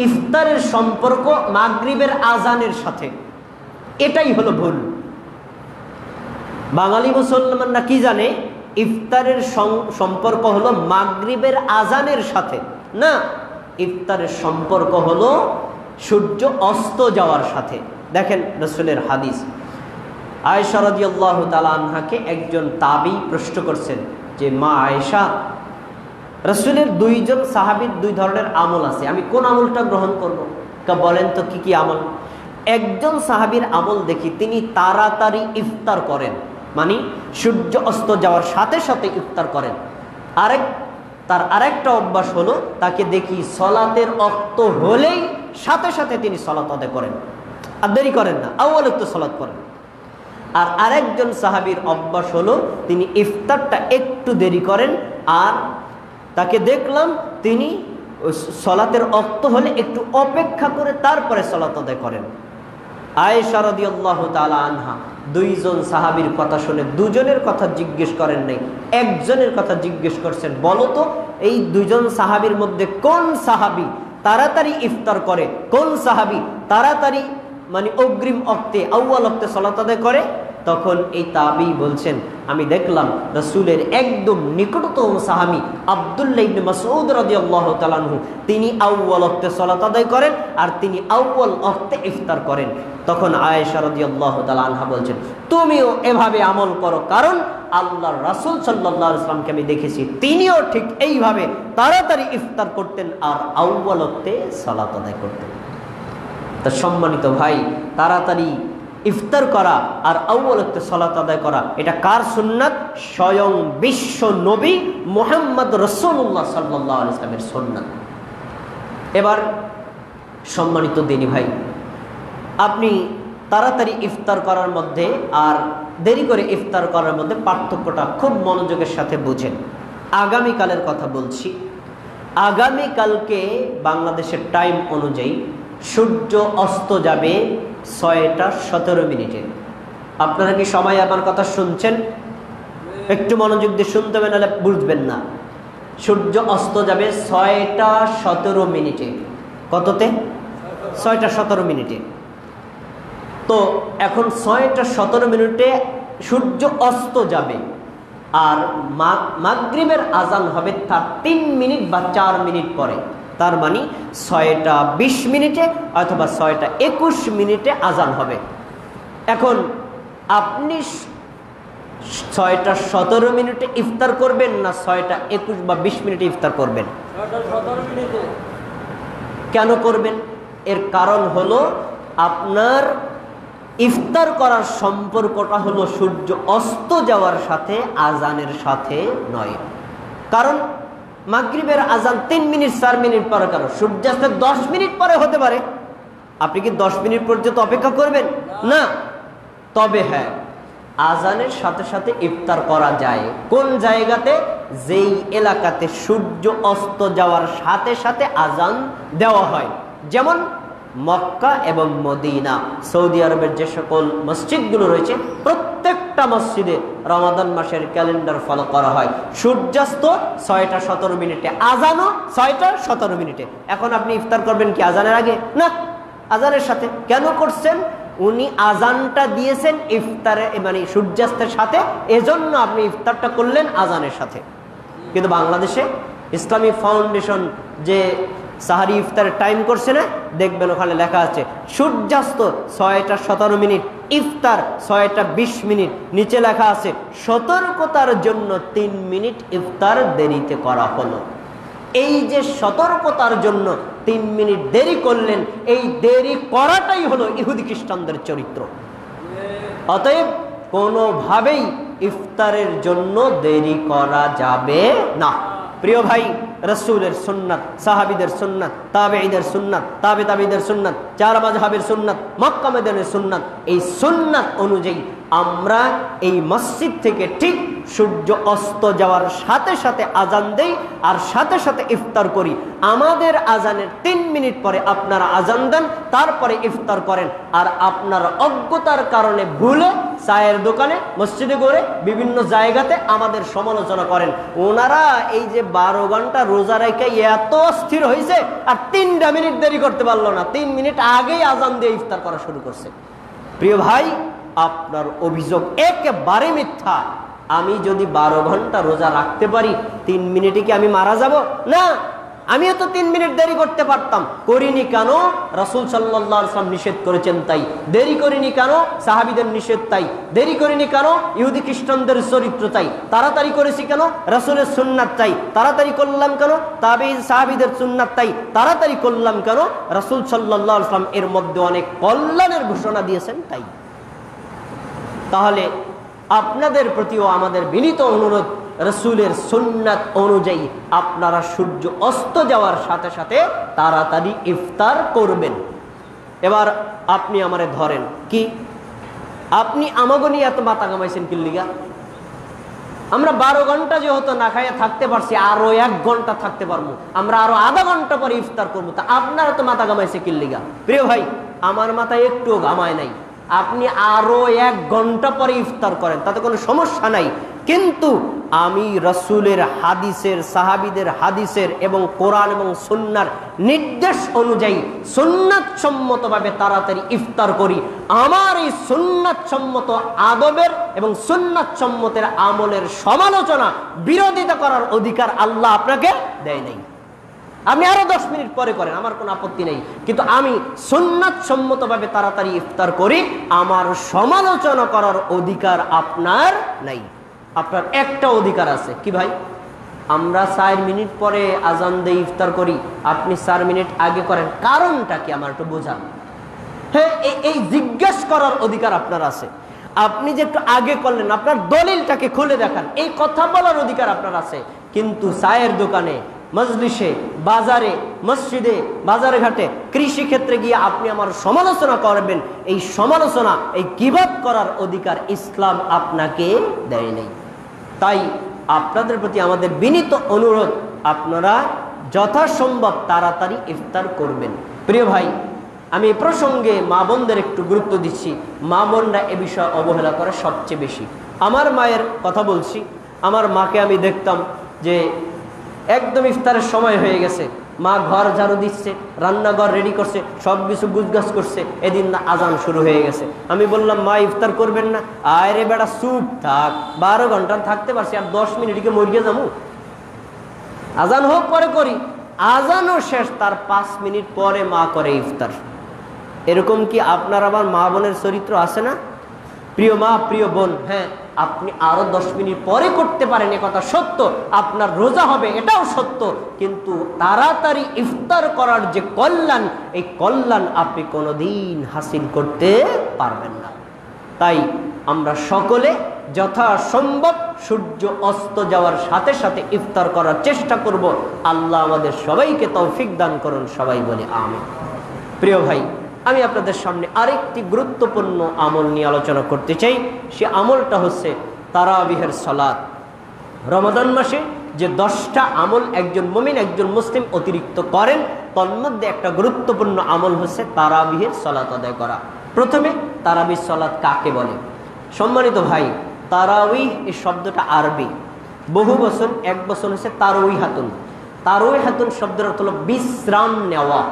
ইফতারের সম্পর্ক মাগরিবের আজানের সাথে। এটাই হলো ভুল। বাঙালি মুসলমানরা কি জানে? ইফতারের সম্পর্ক হলো মাগরিবের আজানের সাথে। না, ইফতারের সম্পর্ক হলো সূর্য অস্ত যাওয়ার সাথে। দেখেন রাসূলের হাদিস, আয়েশা রাদিয়াল্লাহু তাআলা আনহাকে একজন তাবী প্রশ্ন করছেন যে, মা আয়েশা, রাসূলের 2 জন সাহাবীর 2 ধরনের আমল আছে, আমি কোন আমলটা গ্রহণ করব? বলেন তো কি কি আমল? একজন সাহাবীর আমল দেখি, তিনি তাড়াতাড়ি ইফতার করেন, মানে সূর্য অস্ত যাওয়ার সাথে সাথে ইফতার করেন। তার আরেকটা অভ্যাস হলো, তাকে দেখি সালাতের ওয়াক্ত হলেই সাথে সাথে তিনি সালাত আদায় করেন, আর দেরি করেন না, আউয়াল ওয়াক্তে সালাত করেন। আর আরেকজন সাহাবীর অভ্যাস হলো, তিনি ইফতারটা একটু দেরি করেন, আর তাকে দেখলাম তিনি সালাতের ওয়াক্ত হলে একটু অপেক্ষা করে তারপরে সালাত আদায় করেন। আয়েশা রাদিয়াল্লাহু তাআলা আনহা 2 জন সাহাবীর কথা শুনে 2 জনের কথা জিজ্ঞেস করেন নাই, একজনের কথা জিজ্ঞেস করছেন, বলো তো এই 2 জন সাহাবীর মধ্যে কোন সাহাবী তাড়াতাড়ি ইফতার করে, কোন সাহাবী তাড়াতাড়ি মানে অগ্রিম ওয়াক্তে আউয়াল ওয়াক্তে সালাত আদায় করে? তখন এই তাবি বলছেন, আমি দেখলাম রাসূলের একদম নিকটতম সাহাবী আব্দুল্লাহ ইবনে মাসউদ রাদিয়াল্লাহু তাআলা আনহু তিনি আউয়াল ওয়াক্তে সালাত আদায় করেন আর তিনি আউয়াল ওয়াক্তে ইফতার করেন। তখন আয়েশা রাদিয়াল্লাহু তাআলা আনহা বলছেন, তুমিও এভাবে আমল করো, কারণ আল্লাহর রাসূল সাল্লাল্লাহু আলাইহি ওয়াসাল্লামকে আমি দেখেছি তিনিও ঠিক এইভাবে তাড়াতাড়ি ইফতার করতেন আর আউয়াল ওয়াক্তে সালাত আদায় করতেন। তা সম্মানিত ভাই, তাড়াতাড়ি ইফতার করা আর আউয়াল ওয়াক্তে সালাত আদায় করা এটা কার সুন্নাত? স্বয়ং বিশ্ব নবী মুহাম্মদ রাসূলুল্লাহ সাল্লাল্লাহু আলাইহি ওয়াসাল্লামের সুন্নাত। এবার সম্মানিত দিনী ভাই, আপনি তাড়াতাড়ি ইফতার করার মধ্যে আর দেরি করে ইফতার করার মধ্যে পার্থক্যটা খুব মনোযোগের সাথে বুঝেন। আগামীকালের কথা বলছি। আগামীকালকে বাংলাদেশের টাইম অনুযায়ী সূর্য অস্ত যাবে 6টা 17 মিনিটে। আপনারা কি সবাই আমার কথা শুনছেন? একটু মনোযোগ দিয়ে শুনতে হবে, নাহলে বুঝবেন না। সূর্য অস্ত যাবে 6টা 17 মিনিটে। কততে? 6টা 17 মিনিটে। তো এখন 6টা 17 মিনিটে সূর্য অস্ত যাবে আর মাগরিবের আজান হবে তার 3 মিনিট বা 4 মিনিট পরে। তার মানে 6টা 20 মিনিটে অথবা 6টা 21 মিনিটে আজান হবে। এখন আপনি 6টা 17 মিনিটে ইফতার করবেন না 6টা 21 বা 20 মিনিটে ইফতার করবেন? 6টা 17 মিনিটে। কেন করবেন? এর কারণ হলো আপনার ইফতার করার সম্পর্কটা হলো সূর্য অস্ত যাওয়ার সাথে, আজানের সাথে নয়। কারণ মাগরিবের আজান 3 মিনিট 4 মিনিট পরে, কারণ সূর্যাস্তের 10 মিনিট পরে হতে পারে। আপনি কি 10 মিনিট পর্যন্ত অপেক্ষা করবেন? না। তবে হ্যাঁ, আজানের সাথে সাথে ইফতার করা যায়। কোন জায়গাতে? যেই এলাকাতে সূর্য অস্ত যাওয়ার সাথে সাথে আজান দেওয়া হয়, যেমন মক্কা এবং মদিনা। সৌদি আরবের যে সকল মসজিদগুলো রয়েছে প্রত্যেকটা মসজিদে রমাদান মাসের ক্যালেন্ডার ফলো করা হয়। সূর্যাস্ত 6টা 17 মিনিটে, আজানও 6টা 17 মিনিটে। এখন আপনি ইফতার করবেন কি আজানের আগে? না, আজানের সাথে। কেন করছেন? উনি আজানটা দিয়েছেন ইফতারে, মানে সূর্যাস্তের সাথে, এজন্য আপনি ইফতারটা করলেন আজানের সাথে। কিন্তু বাংলাদেশে ইসলামী ফাউন্ডেশন যে সাহারি ইফতারের টাইম করছে না, দেখবেন ওখানে লেখা আছে সূর্যাস্ত 6টা 17 মিনিট, ইফতার 6টা 20 মিনিট। নিচে লেখা আছে সতর্কতার জন্য 3 মিনিট ইফতার দেরিতে করা হলো। এই যে সতর্কতার জন্য 3 মিনিট দেরি করলেন, এই দেরি করাটাই হলো ইহুদি খ্রিস্টানদের চরিত্র। অতএব কোনোভাবেই ইফতারের জন্য দেরি করা যাবে না। প্রিয় ভাই, রাসূলের সুন্নাত, সাহাবীদের সুন্নাত, তাবেঈদের সুন্নাত, তাবে তাবেঈদের সুন্নাত, চার মাযহাবের সুন্নাত, মক্কা মদিনার সুন্নাত, এই সুন্নাত অনুযায়ী আমরা এই মসজিদ থেকে ঠিক সূর্য অস্ত যাওয়ার সাথে সাথে আজান দেই আর সাথে সাথে ইফতার করি। আমাদের আজানের 3 মিনিট পরে আপনারা আজান দেন, তারপরে ইফতার করেন। আর আপনার অজ্ঞতার কারণে ভুলে চায়ের দোকানে, মসজিদে করে বিভিন্ন জায়গাতে আমাদের সমালোচনা করেন। ওনারা এই যে 12 ঘন্টা রোজা রেখে এত অস্থির হয়েছে আর 3টা মিনিট দেরি করতে পারলো না, 3 মিনিট আগেই আজান দিয়ে ইফতার করা শুরু করছে। প্রিয় ভাই, আপনার অভিযোগ একেবারে মিথ্যা। আমি যদি 12 ঘন্টা রোজা রাখতে পারি, 3 মিনিটে কি আমি মারা যাব? না, আমিও তো 3 মিনিট দেরি করতে পারতাম। করিনি কেন? রাসূল সাল্লাল্লাহু আলাইহি ওয়াসাল্লাম নিষেধ করেছেন তাই। দেরি করিনি কেন? সাহাবীদের নিষেধ তাই। দেরি করিনি কেন? ইহুদি খ্রিস্টানদের চরিত্র তাই। তাড়াতাড়ি করেছি কেন? রাসূলের সুন্নাত তাই। তাড়াতাড়ি করলাম কেন? তাবেঈ সাহাবীদের সুন্নাত তাই। তাড়াতাড়ি করলাম কেন? রাসূল সাল্লাল্লাহু আলাইহি ওয়াসাল্লাম এর মধ্যে অনেক কল্যাণের ঘোষণা দিয়েছেন তাই। তাহলে আপনাদের প্রতিও আমাদের বিনীত অনুরোধ, রাসূলের সুন্নাত অনুযায়ী আপনারা সূর্য অস্ত যাওয়ার সাথে সাথে তাড়াতাড়ি ইফতার করবেন। এবার আপনি আমারে ধরেন, কি আপনি আমাগো নিয়ে এত মাথা কামাইছেন কি লিগা? আমরা 12 ঘন্টা যেহেতু না খাইয়া থাকতে পারছি, আরো 1 ঘন্টা থাকতে পারবো, আমরা আরো আধা ঘন্টা পরে ইফতার করবো, তা আপনারা তো মাথা কামাইছে কি লিগা? প্রিয় ভাই, আমার মাথায় একটুও ঘামায় নাই। আপনি আরো 1 ঘন্টা পরে ইফতার করেন, তাতে কোনো সমস্যা নাই। কিন্তু আমি রাসূলের হাদিসের, সাহাবীদের হাদিসের এবং কোরআন এবং সুন্নাহর নির্দেশ অনুযায়ী সুন্নাত সম্মতভাবে তাড়াতাড়ি ইফতার করি। আমার এই সুন্নাত সম্মত আদবের এবং সুন্নাত সম্মতের আমলের সমালোচনা, বিরোধিতা করার অধিকার আল্লাহ আপনাকে দেয় নাই। আপনি আরো 10 মিনিট পরে করেন, আমার কোনো আপত্তি নেই, কিন্তু আমি সুন্নাত সম্মতভাবে তাড়াতাড়ি ইফতার করি, আমার সমালোচনা করার অধিকার আপনার নাই। আপনার একটা অধিকার আছে, কি ভাই? আমরা 4 মিনিট পরে আজান দিয়ে ইফতার করি, আপনি 4 মিনিট আগে করেন, কারণটা কি আমার একটু বোঝান। হ্যাঁ, এই জিজ্ঞেস করার অধিকার আপনার আছে। আপনি যে একটু আগে করলেন, আপনার দলিলটাকে খুলে দেখান, এই কথা বলার অধিকার আপনার আছে। কিন্তু চায়ের দোকানে, মজলিসে, বাজারে, মসজিদে, বাজারে ঘাটে, কৃষি ক্ষেত্রে গিয়ে আপনি আমার সমালোচনা করবেন, এই সমালোচনা, এই গীবত করার অধিকার ইসলাম আপনাকে দেয় নাই। তাই আপনাদের প্রতি আমাদের বিনীত অনুরোধ, আপনারা যথাসম্ভব তাড়াতাড়ি ইফতার করবেন। প্রিয় ভাই, আমি এই প্রসঙ্গে মা বোনদের একটু গুরুত্ব দিচ্ছি। মা বোনরা এ বিষয়ে অবহেলা করে সবচেয়ে বেশি। আমার মায়ের কথা বলছি, আমার মাকে আমি দেখতাম যে একদম ইফতারের সময় হয়ে গেছে, মা ঘর ঝাড়ু দিচ্ছে, রান্নাঘর রেডি করছে, সব কিছু গুছগাছ করছে, এদিন না আজান শুরু হয়ে গেছে। আমি বললাম, মা ইফতার করবেন না? আয় রে বেটা, চুপ থাক, 12 ঘন্টা থাকতে পারছি, আর 10 মিনিটকে মরিয়ে যাবো? আজান হোক পরে করি। আজানও শেষ, তার 5 মিনিট পরে মা করে ইফতার। এরকম কি আপনার আবার মা বোনের চরিত্র আছে না? প্রিয় মা, প্রিয় বোন, হ্যাঁ, আপনি আরো 10 মিনিট পরে করতে পারেন, এ কথা সত্য, আপনার রোজা হবে এটাও সত্য, কিন্তু তাড়াতাড়ি ইফতার করার যে কল্যাণ, এই কল্যাণ আপনি কোনোদিন হাসিল করতে পারবেন না। তাই আমরা সকলে যথাসম্ভব সূর্য অস্ত যাওয়ার সাথে সাথে ইফতার করার চেষ্টা করব। আল্লাহ আমাদের সবাইকে তৌফিক দান করুন, সবাই বলে আমিন। প্রিয় ভাই, আমি আপনাদের সামনে আরেকটি গুরুত্বপূর্ণ আমল নিয়ে আলোচনা করতে চাই। সে আমলটা হচ্ছে তারাবিহের সালাত। রমাদান মাসে যে 10টা আমল একজন মুমিন, একজন মুসলিম অতিরিক্ত করেন, তার মধ্যে একটা গুরুত্বপূর্ণ আমল হচ্ছে তারাবিহের সালাত আদায় করা। প্রথমে তারাবিহ সালাত কাকে বলে? সম্মানিত ভাই, তারাউই এই শব্দটা আরবি, বহু বছর, এক বছর হচ্ছে তারউই হাতুন। তারউই হাতুন শব্দের অর্থ হলো বিশ্রাম নেওয়া,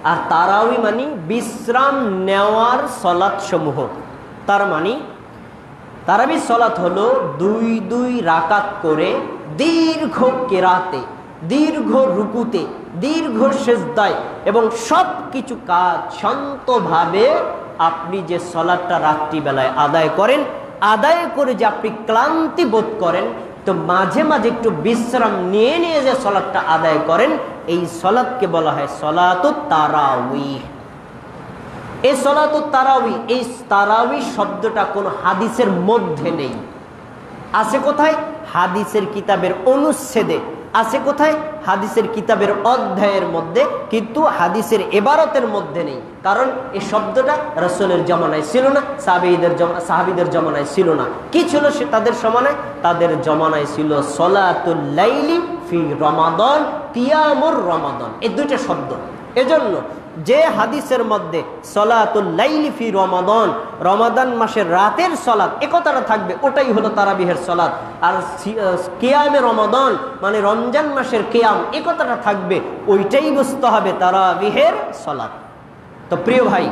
আর তারাউই মানে বিশ্রাম নেওয়ার সলাত সমূহ। তার মানে তারাবি সলাত হলো 2 রাকাত করে দীর্ঘ কেরাতে, দীর্ঘ রুকুতে, দীর্ঘ সেজদায় এবং সব কিছু কাজ শান্তভাবে আপনি যে সলাতটা রাত্রিবেলায় আদায় করেন, আদায় করে যে আপনি ক্লান্তি বোধ করেন, তো মাঝে মাঝে একটু বিশ্রাম নিয়ে নিয়ে যে সলাতটা আদায় করেন, এই সলাতকে বলা হয় সলাতুত তারাউই। এই সলাতুত তারাউই, এই তারাউই শব্দটা কোন হাদিসের মধ্যে নেই। আছে কোথায়? হাদিসের কিতাবের অনুচ্ছেদে আছে। কোথায়? হাদিসের কিতাবের অধ্যায়ের মধ্যে, কিন্তু হাদিসের ইবারতের মধ্যে নেই। কারণ এই শব্দটা রাসূলের জামানায় ছিল না, সাহাবীদের জামানায় ছিল না। কি ছিল সে তাদের জামানায়? তাদের জামানায় ছিল সলাতুল লাইলি ফি রমাদান, কিয়ামুর রমাদান, এই 2টা শব্দ। এজন্য যে হাদিসের মধ্যে সলাতুল লাইলি ফি রমাদান, রমাদান মাসের রাতের সলাত, এ কথাটা থাকবে, ওটাই হলো তারাবিহের সলাত। আর কিয়ামে রমাদান মানে রমজান মাসের কিয়াম, এ কথাটা থাকবে, ওইটাই বুঝতে হবে তারাবিহের সলাত। তো প্রিয় ভাই,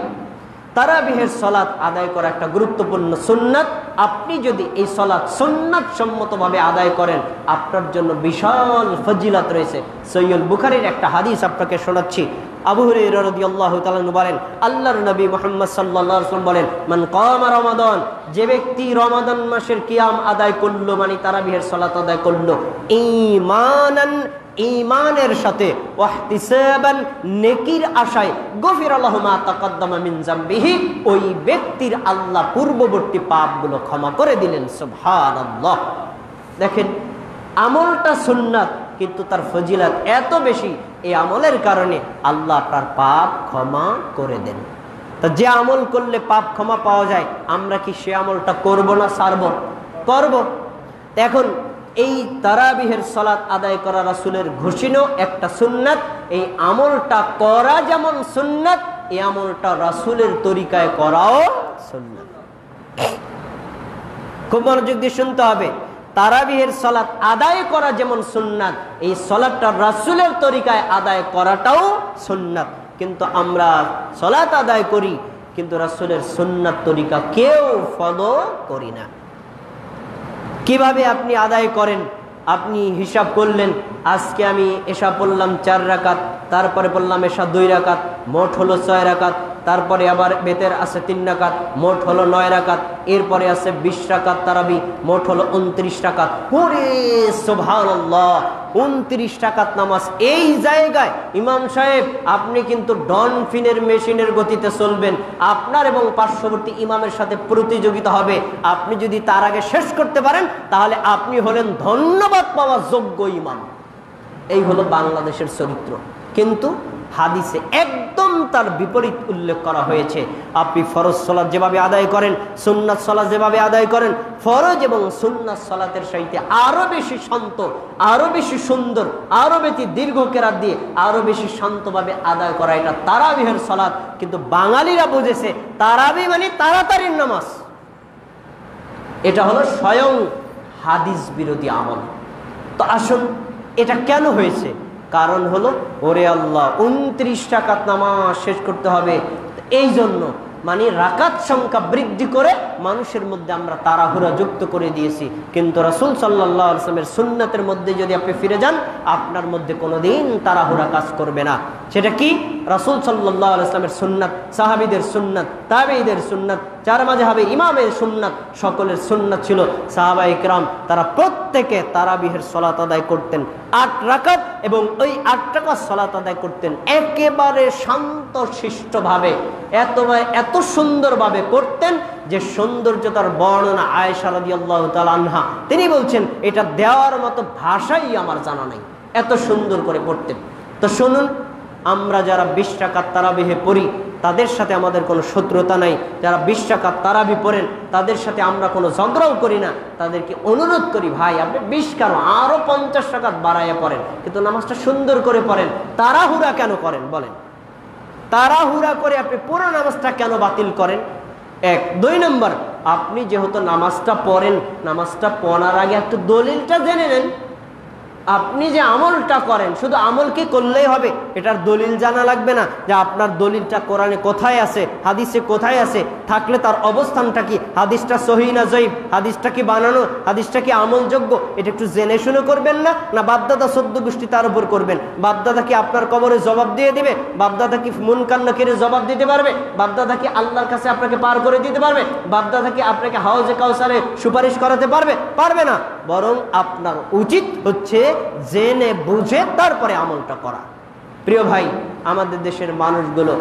তারাবিহের সলাত আদায় করা একটা গুরুত্বপূর্ণ সুন্নাত। আপনি যদি এই সলাত সুন্নাত সম্মতভাবে আদায় করেন, আপনার জন্য বিশাল ফজিলত রয়েছে। সহিহ বুখারীর একটা হাদিস আপনাকে শোনাচ্ছি। আবু হুরায়রা রাদিয়াল্লাহু তাআলা বলেন, আল্লাহর নবী মুহাম্মদ সাল্লাল্লাহু আলাইহি ওয়াসাল্লাম বলেন, মান কামা রমাদান, যে ব্যক্তি রমাদান মাসের কিয়াম আদায় করলো, মানে তারাবিহের সালাত আদায় করলো, ঈমানান, ঈমানের সাথে, ওয়াহতিসাবান, নেকির আশায়, গফিরা লাহু মা তাকাদ্দামা মিন যামবিহি, ওই ব্যক্তির আল্লাহ পূর্ববর্তী পাপগুলো ক্ষমা করে দিলেন। সুবহানাল্লাহ। দেখেন, আমলটা সুন্নাত, কিন্তু তার ফজিলত এত বেশি, এই আমলের কারণে আল্লাহ তার পাপ ক্ষমা করে দেন। তো যে আমল করলে পাপ ক্ষমা পাওয়া যায়, আমরা কি সে আমলটা করব না ছাড়ব? করব। এখন এই তারাবিহের সালাত আদায় করা রাসূলের ঘোষিত একটা সুন্নাত। এই আমলটা করা যেমন সুন্নাত, এই আমলটা রাসূলের তরিকায় করাও সুন্নাত। খুব মনোযোগ দিয়ে শুনতে হবে। তারাবিহের সালাত আদায় করা যেমন সুন্নাত, এই সালাতটা রাসূলের তরিকায় আদায় করাটাও সুন্নাত। কিন্তু আমরা সালাত আদায় করি কিন্তু রাসূলের সুন্নাত তরিকা কেউ ফলো করি না। কিভাবে আপনি আদায় করেন? আপনি হিসাব করলেন, আজকে আমি এশা পড়লাম 4 রাকাত, তারপরে পড়লাম এশা 2 রাকাত, মোট হলো 6 রাকাত, তারপরে আবার বেতের আছে 3 রাকাত, মোট হলো 9 রাকাত, এরপরে আছে 20 রাকাত তারাবি, মোট হলো 29 রাকাত। ওরে সুবহানাল্লাহ, 29 রাকাত নামাজ। এই জায়গায় ইমাম সাহেব আপনি কিন্তু ডনফিনের মেশিনের গতিতে চলবেন, আপনার এবং পার্শ্ববর্তী ইমামের সাথে প্রতিযোগিতা হবে। আপনি যদি তার আগে শেষ করতে পারেন তাহলে আপনি হলেন ধন্যবাদ পাওয়া যোগ্য ইমাম। এই হলো বাংলাদেশের চরিত্র। কিন্তু হাদিসে একদম তার বিপরীত উল্লেখ করা হয়েছে। আপনি ফরজ সালাত যেভাবে আদায় করেন, সুন্নাত সালাত যেভাবে আদায় করেন, ফরজ এবং সুন্নাত সালাতের সাথে আরো বেশি শান্ত, আরো বেশি সুন্দর, আরো বেশি দীর্ঘ কেরাত দিয়ে আরো বেশি শান্তভাবে আদায় করা, এটা তারাবিহের সালাত। কিন্তু বাঙালিরা বুঝেছে তারাবি মানে তাড়াতাড়ির নামাজ। এটা হলো স্বয়ং হাদিস বিরোধী আমল। তো আসুন, এটা কেন হয়েছে? কারণ হলো, ওরে আল্লাহ 29 রাকাত নামাজ শেষ করতে হবে, এই জন্য মানে রাকাত সংখ্যা বৃদ্ধি করে মানুষের মধ্যে আমরা তাড়াহুড়া যুক্ত করে দিয়েছি। কিন্তু রাসূল সাল্লাল্লাহু আলাইহি ওয়াসাল্লামের সুন্নাতের মধ্যে যদি আপনি ফিরে যান, আপনার মধ্যে কোনোদিন তাড়াহুড়া কাজ করবে না। সেটা কি? রাসূল সাল্লাল্লাহু আলাইহি ওয়াসাল্লামের সুন্নাত, সাহাবীদের সুন্নাত, তাবেঈদের সুন্নাত, চার মাযহাবে ইমামের সুন্নাত, সকলের সুন্নাত ছিল। সাহাবায়ে কেরাম তারা প্রত্যেকে তারাবিহের সালাত আদায় করতেন 8 রাকাত, এবং ওই 8 রাকাত সালাত আদায় করতেন একেবারে শান্তশিষ্টভাবে, এত সুন্দরভাবে করতেন যে সৌন্দর্যতার বর্ণনা আয়েশা রাদিয়াল্লাহু তাআলা আনহা তিনি বলছেন, এটা দেওয়ার মতো ভাষাই আমার জানা নাই, এত সুন্দর করে পড়তেন। তো শুনুন, আমরা যারা 20 রাকাত তারাবিহে পড়ি তাদের সাথে আমাদের কোনো শত্রুতা নাই। যারা 20 রাকাত তারাবি পড়েন তাদের সাথে আমরা কোনো ঝগড়াও করি না। তাদেরকে অনুরোধ করি, ভাই আপনি 20 কেন, আরো 50 রাকাত বাড়াইয়া পড়েন, কিন্তু নামাজটা সুন্দর করে পড়েন। তাড়াহুড়া কেন করেন বলেন? তাড়াহুড়া করে আপনি পুরো নামাজটা কেন বাতিল করেন? 1। 2 নম্বর, আপনি যেহেতু নামাজটা পড়েন, নামাজটা পড়ার আগে একটু দলিলটা জেনে নেন। আপনি যে আমলটা করেন, শুধু আমল কি করলেই হবে? এটার দলিল জানা লাগবে না, যে আপনার দলিলটা কোরআনে কোথায় আছে, হাদিসে কোথায় আছে, থাকলে তার অবস্থানটা কি, হাদিসটা সহিহ না জয়ীফ, হাদিসটা কি বানানো, হাদিসটা কি আমলযোগ্য, এটা একটু জেনে শুনে করবেন না? না বাপদাদা 14 গোষ্ঠী তার উপর করবেন? বাপদাদা কি আপনার কবরে জবাব দিয়ে দিবে? বাপদাদা কি মুনকার নাকিরের জবাব দিতে পারবে? বাপদাদা কি আল্লাহর কাছে আপনাকে পার করে দিতে পারবে? বাপদাদা কি আপনাকে হাউজে কাউসারে সুপারিশ করাতে পারবে? পারবে না। বরং আপনার উচিত হচ্ছে জেনে বুঝে তারপরে আমলটা করা। প্রিয় ভাই, আমাদের দেশের মানুষগুলো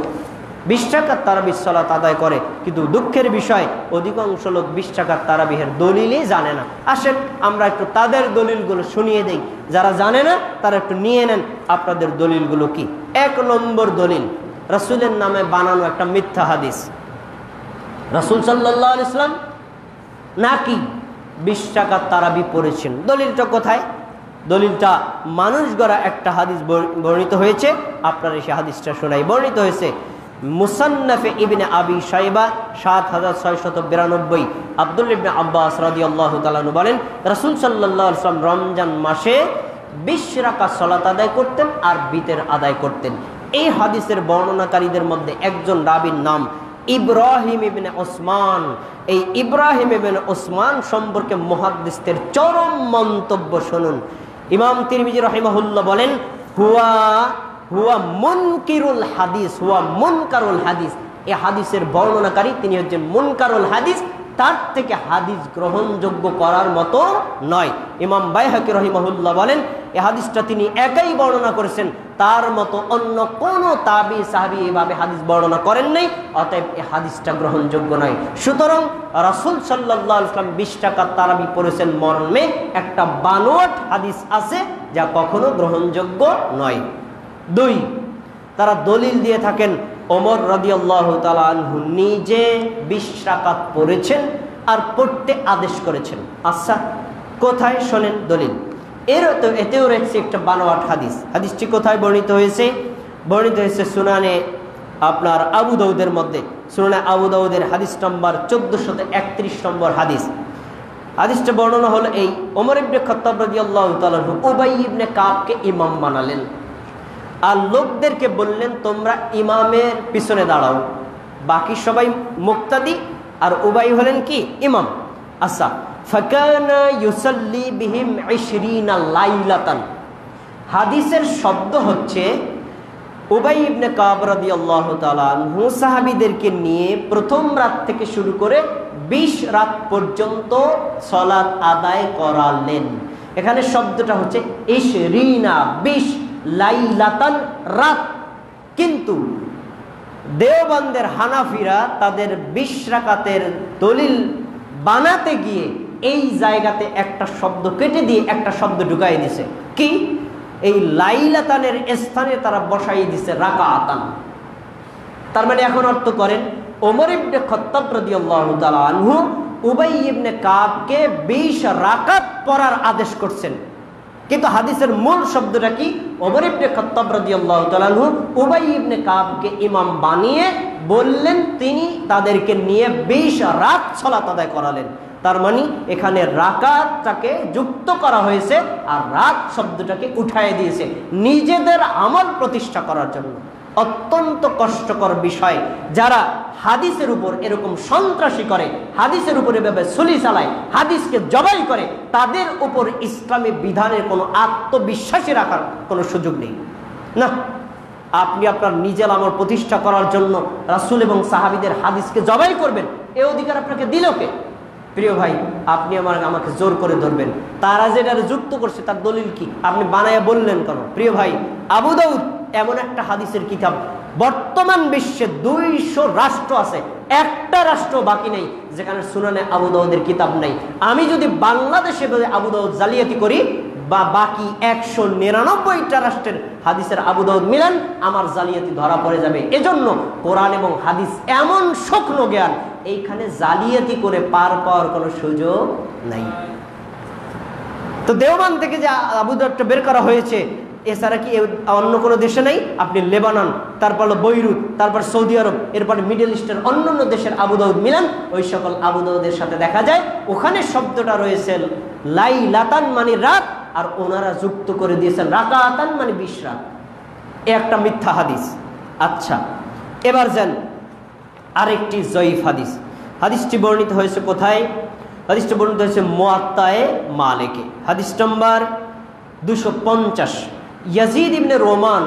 20 রাকাত তারাবির সালাত আদায় করে, কিন্তু দুঃখের বিষয় অধিকাংশ লোক 20 রাকাত তারাবিহের দলিলই জানে না। আসেন আমরা একটু তাদের দলিলগুলো শুনিয়ে দেই, যারা জানে না তারা একটু নিয়ে নেন আপনাদের দলিলগুলো কি। 1 নম্বর দলিল, রাসূলের নামে বানানো একটা মিথ্যা হাদিস। রাসূল সাল্লাল্লাহু আলাইহি ওয়াসাল্লাম নাকি 20 রাকাত তারাবি পড়েছেন। দলিলটা কোথায়? দলিলটা মানুষ গড়া একটা হাদিস বর্ণিত হয়েছে, আপনার এই হাদিসটা শোনাই। বর্ণিত হয়েছে মুসান্নাফে ইবনে আবি শাইবা 7692। আব্দুল্লাহ ইবনে আব্বাস রাদিয়াল্লাহু তাআলা বলেন, রাসূল সাল্লাল্লাহু আলাইহি ওয়াসাল্লাম রমজান মাসে 20 রাকাত সালাত আদায় করতেন আর বিতের আদায় করতেন। এই হাদিসের বর্ণনাকারীদের মধ্যে একজন রাবীর নাম ইব্রাহিম ইবনে ওসমান। এই ইব্রাহিম ইবনে ওসমান সম্পর্কে মুহাদ্দিসদের চরম মন্তব্য শুনুন। ইমাম তিরমিজি রাহিমাহুল্লাহ বলেন, হুয়া মুনকিরুল হাদিস, হুয়া মুনকারুল হাদিস। এই হাদিসের বর্ণনাকারী তিনি হচ্ছেন মুনকারুল হাদিস, তার থেকে হাদিস গ্রহণযোগ্য করার মতো নয়। ইমাম বাইহাকি রাহিমাহুল্লাহ বলেন, এই হাদিসটা তিনি একাই বর্ণনা করেছেন, তার মতো অন্য কোন তাবি সাহাবী এভাবে হাদিস বর্ণনা করেন নাই, অতএব এই হাদিসটা গ্রহণযোগ্য নয়। সুতরাং রাসূল সাল্লাল্লাহু আলাইহি ওয়াসাল্লাম 20 রাকাত তারাবি পড়েছেন মর্মে একটা বানোয়াট হাদিস আছে, যা কখনো গ্রহণযোগ্য নয়। 2, তারা দলিল দিয়ে থাকেন ওমর রাদিয়াল্লাহু তাআলা আনহু নিজে 20 রাকাত পড়েছেন আর পড়তে আদেশ করেছেন। আচ্ছা, কোথায় শোনেন দলিল? এতেও রয়েছে একটা বানোয়াট হাদিস। হাদিসটি কোথায় বর্ণিত হয়েছে? বর্ণিত হয়েছে সুনানে আপনার আবু দাউদের মধ্যে। সুনানে আবু দাউদের হাদিস নম্বর 1431 নম্বর হাদিস। হাদিসটা বর্ণনা হলো এই, ওমর ইবনে খাত্তাব রাদিয়াল্লাহু তাআলা উবাই ইবনে কাবকে ইমাম বানালেন আর লোকদেরকে বললেন তোমরা ইমামের পিছনে দাঁড়াও, বাকি সবাই মুক্তাদি আর উবাই হলেন কি ইমাম। আচ্ছা, ফাকানা ইউসাল্লি বিহিম 20 লাইলাতান। হাদিসের শব্দ হচ্ছে উবাই ইবনে কাব রাদিয়াল্লাহু তাআলা আনহু সাহাবীদেরকে নিয়ে প্রথম রাত থেকে শুরু করে 20 রাত পর্যন্ত সালাত আদায় করালেন। এখানে শব্দটা হচ্ছে 20 লাইলাতান রাত। কিন্তু দেওবন্দের হানাফিরা তাদের 20 রাকাতের দলিল বানাতে গিয়ে এই জায়গাতে একটা শব্দ কেটে দিয়ে একটা শব্দ ঢুকাই দিছে। কি? এই লাইলাতানের স্থানে তারা বসাই দিছে রাকাতান। তার মানে এখন অর্থ করেন ওমর ইবনে খাত্তাব রাদিয়াল্লাহু তাআলা আনহু উবাই ইবনে কাবকে 20 রাকাত পড়ার আদেশ করছেন। কিন্তু হাদিসের মূল শব্দটা কি? ওমর ইবনে খাত্তাব রাদিয়াল্লাহু তাআলা আনহু উবাই ইবনে কাবকে ইমাম বানিয়ে বললেন, তিনি তাদেরকে নিয়ে 20 রাত সালাত আদায় করালেন। তার মানে এখানে রাকাতটাকে যুক্ত করা হয়েছে আর রাত শব্দটাকে উঠায় দিয়েছে নিজেদের আমল প্রতিষ্ঠা করার জন্য। অত্যন্ত কষ্টকর বিষয়, যারা হাদিসের উপর এরকম সন্ত্রাসী করে, হাদিসের উপরে এভাবে ছুরি চালায়, হাদিসকে জবাই করে, তাদের উপর ইসলামী বিধানের কোনো আত্মবিশ্বাসী রাখার কোনো সুযোগ নেই। না, আপনি আপনার নিজের আমল প্রতিষ্ঠা করার জন্য রাসূল এবং সাহাবীদের হাদিসকে জবাই করবেন, এই অধিকার আপনাকে দিল কে? প্রিয় ভাই, আপনি আমাকে জোর করে ধরবেন, তারা যেটা যুক্ত করছে তার দলিল কি? আপনি বানায়া বললেন কেন? প্রিয় ভাই, আবু দাউদ এমন একটা হাদিসের কিতাব, বর্তমান বিশ্বে 200 রাষ্ট্র আছে, একটা রাষ্ট্র বাকি নেই যেখানে সুনানে আবু দাউদের কিতাব নাই। আমি যদি বাংলাদেশে আবু দাউদ জালিয়াতি করি বা বাকি 199টা রাষ্ট্রের হাদিসের আবু দাউদ মিলান, আমার জালিয়াতি ধরা পড়ে যাবে। এজন্য কোরআন এবং হাদিস এমন সূক্ষ্ম জ্ঞান, এইখানে জালিয়াতি করে পার পাওয়ার কোনো সুযোগ নাই। তো দেওবান থেকে যে আবু দাউদটা বের করা হয়েছে, এছাড়া কি অন্য কোনো দেশে নাই? আপনি লেবানন, তারপর বৈরুত, তারপর সৌদি আরব, এরপরে মিডল ইস্টের অন্যান্য দেশের আবু দাউদ মিলান, ওই সকল আবু দাউদের সাথে দেখা যায় ওখানে শব্দটা রয়েছে লাইলাতান মানে রাত, আর ওনারা যুক্ত করে দিয়েছেন রাকাতান মানে 20 রাত। একটা মিথ্যা হাদিস। আচ্ছা, এবার যান আরেকটি জয়ীফ হাদিস। হাদিসটি বর্ণিত হয়েছে কোথায়? হাদিসটি বর্ণিত হয়েছে মুয়াত্তায়ে মালিকে, হাদিস নম্বর 250। ইয়াজিদ ইবনে রোমান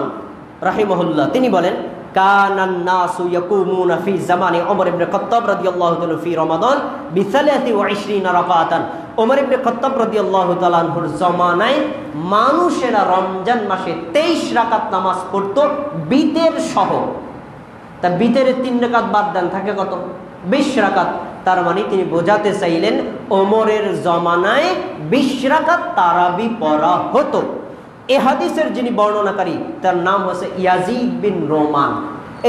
রাহিমাহুল্লাহ তিনি বলেন, কানান নাসু ইয়াকুমুনা ফি জামানি ওমর ইবনে খাত্তাব রাদিয়াল্লাহু তাআলা ফি রমাদান বি 23 রাকাতান। ওমর ইবনে খাত্তাব রাদিয়াল্লাহু তাআলা আনহুর জামানায় মানুষেরা রমজান মাসে 23 রাকাত নামাজ পড়তো বিতের সহ। তা বিতের 3 রাকাত বাদ দেন, থাকে কত? 20 রাকাত। তার মানে তিনি বোঝাতে চাইলেন ওমরের জামানায় 20 রাকাত তারাবি পড়া হতো। এই হাদিসের যিনি বর্ণনাকারী তার নাম হচ্ছে ইয়াজিদ বিন রোমান।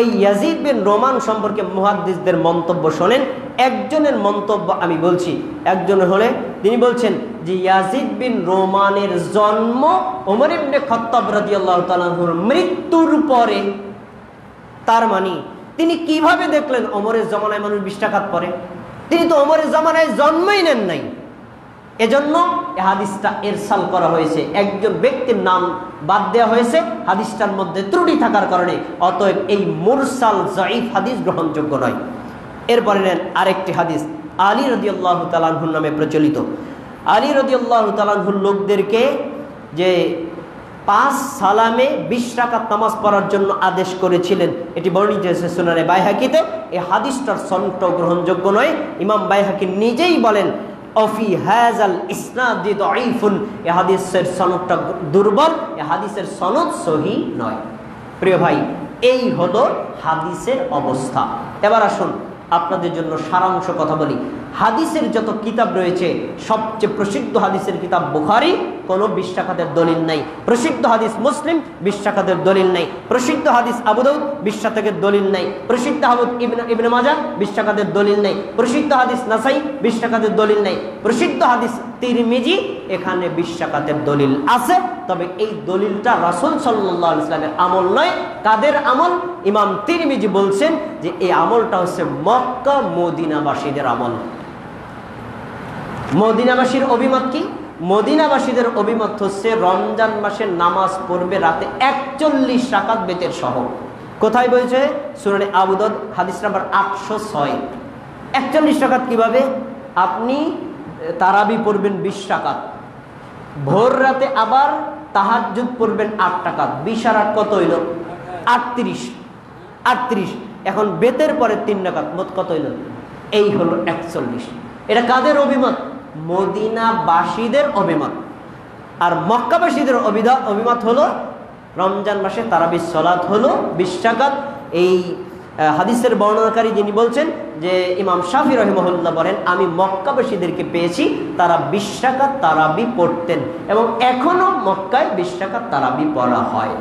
এই ইয়াজিদ বিন রোমান সম্পর্কে মুহাদ্দিসদের মন্তব্য শোনেন। একজনের মন্তব্য আমি বলছি, একজন হলে তিনি বলছেন যে ইয়াজিদ বিন রোমানের জন্ম ওমর ইবনে খাত্তাব রাদিয়াল্লাহু তাআলা আনহুর মৃত্যুর পরে। তার মানে তিনি কিভাবে দেখলেন ওমরের জামানায় মানুষ 20 রাকাত পড়ে? তিনি তো ওমরের জামানায় জন্মই নেন নাই। এজন্য এই হাদিসটা ইরসাল করা হয়েছে, একজন ব্যক্তির নাম বাদ দেওয়া হয়েছে হাদিসটার মধ্যে ত্রুটি থাকার কারণে। অতএব এই মুরসাল যায়ীফ হাদিস গ্রহণযোগ্য নয়। এরপরে নেন আরেকটি হাদিস, আলী রাদিয়াল্লাহু তাআলা আনহুর নামে প্রচলিত। আলী রাদিয়াল্লাহু তাআলা আনহুর লোকদেরকে যে 5 সালামে 20 রাকাত নামাজ পড়ার জন্য আদেশ করেছিলেন, এটি বর্ণিত হয়েছে সুনানে বাইহাকিতে। এই হাদিসটার সনদ গ্রহণযোগ্য নয়। ইমাম বাইহাকি নিজেই বলেন অফি হাযাল ইসনাদি দাঈফুন, এই হাদিসের সনদটা দুর্বল, এই হাদিসের সনদ সহিহ নয়। প্রিয় ভাই, এই হলো হাদিসের অবস্থা। এবার আসুন আপনাদের জন্য সারাংশ কথা বলি। হাদিসের যত কিতাব রয়েছে সবচেয়ে প্রসিদ্ধ হাদিসের কিতাব বুখারী, কোনো 20 রাকাতের দলিল নাই। প্রসিদ্ধ হাদিস মুসলিম, 20 রাকাতের দলিল নাই। প্রসিদ্ধ হাদিস আবু দাউদ, 20 রাকাতের দলিল নাই। প্রসিদ্ধ হাদিস ইবনে মাজাহ, 20 রাকাতের দলিল নাই। প্রসিদ্ধ হাদিস নাসাই, 20 রাকাতের দলিল নাই। প্রসিদ্ধ হাদিস তিরমিজি, এখানে 20 রাকাতের দলিল আছে। তবে এই দলিলটা রাসূল সাল্লাল্লাহু আলাইহি ওয়াসাল্লামের আমল নয়। কাদের আমল? ইমাম তিরমিজি বলছেন যে এই আমলটা হচ্ছে মক্কা মদিনাবাসীদের আমল। মদিনাবাসীর অভিমত কি? মদিনাবাসীদের অভিমত হচ্ছে রমজান মাসের নামাজ পড়বে রাতে 41 রাকাত বেতের সহ। কোথায় বলছে? সূরা আবু দাউদ হাদিস নাম্বার 806। 41 রাকাত কিভাবে? আপনি তারাবি পড়বেন 20 রাকাত, ভোর রাতে আবার তাহাজ্জুদ পড়বেন 8 রাকাত, 20 আর 8 কত হইল? 38। এখন বেতের পরে 3 রাকাত, মোট কত হইল? এই হলো 41। এটা কাদের অভিমত? মদিনাবাসীদের অভিমত। আর মক্কাবাসীদের অভিমত হলো রমজান মাসে তারাবির সালাত হলো 20 রাকাত। এই হাদিসের বর্ণনাকারী যিনি বলছেন যে ইমাম শাফি রাহিমাহুল্লাহ বলেন, আমি মক্কাবাসীদেরকে পেয়েছি তারা 20 রাকাত তারাবি পড়তেন এবং এখনো মক্কায় 20 রাকাত তারাবি পড়া হয়।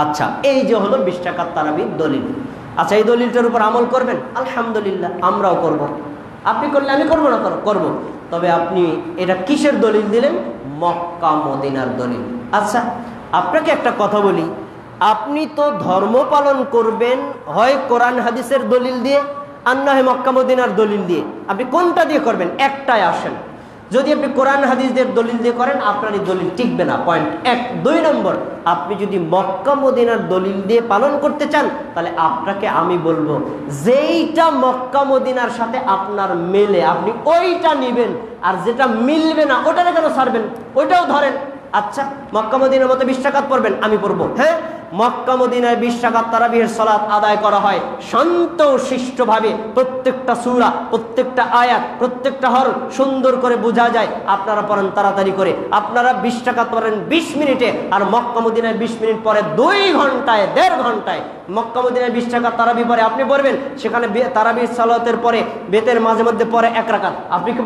আচ্ছা, এই যে হলো 20 রাকাত তারাবির দলিল। আচ্ছা, এই দলিলটার উপর আমল করবেন? আলহামদুলিল্লাহ, আমরাও করব। আপনি করলে আমি করবো না? করব। তবে আপনি এটা কিসের দলিল দিলেন? মক্কা মদিনার দলিল। আচ্ছা, আপনাকে একটা কথা বলি, আপনি তো ধর্ম পালন করবেন হয় কোরআন হাদিসের দলিল দিয়ে আর না হয় মক্কা মদিনার দলিল দিয়ে। আপনি কোনটা দিয়ে করবেন? একটাই আসেন। যদি আপনি কোরআন হাদিসের দলিল দিয়ে করেন আপনার এই দলিল টিকবে না, পয়েন্ট 1। 2 নম্বর, আপনি যদি মক্কা মদিনার দলিল দিয়ে পালন করতে চান তাহলে আপনাকে আমি বলবো যেইটা মক্কা মদিনার সাথে আপনার মেলে আপনি ওইটা নেবেন, আর যেটা মিলবে না ওটারে কেন ছাড়বেন? ওইটাও ধরেন। আচ্ছা, মক্কা মদিনার মতো 20 রাকাত পড়বেন, আমি পড়বো। হ্যাঁ, মক্কা মদিনায় 20 রাকাত তারাবিহের সালাত আদায় করা হয় শান্তশিষ্টভাবে। প্রত্যেকটা সূরা, প্রত্যেকটা আয়াত, প্রত্যেকটা হরফ সুন্দর করে বোঝা যায়। আপনারা পড়েন তাড়াতাড়ি করে। আপনারা 20 রাকাত পড়েন 20 মিনিটে, আর মক্কা মদিনায় 20 মিনিট পরে 2 ঘন্টায়, 1.5 ঘন্টায়। মক্কা মদিনায় 20 রাকাত তারাবি পরে আপনি পড়বেন, সেখানে তারাবির সালাতের পরে বেতের মাঝে মধ্যে পরে 1 রাকাত। আপনি কি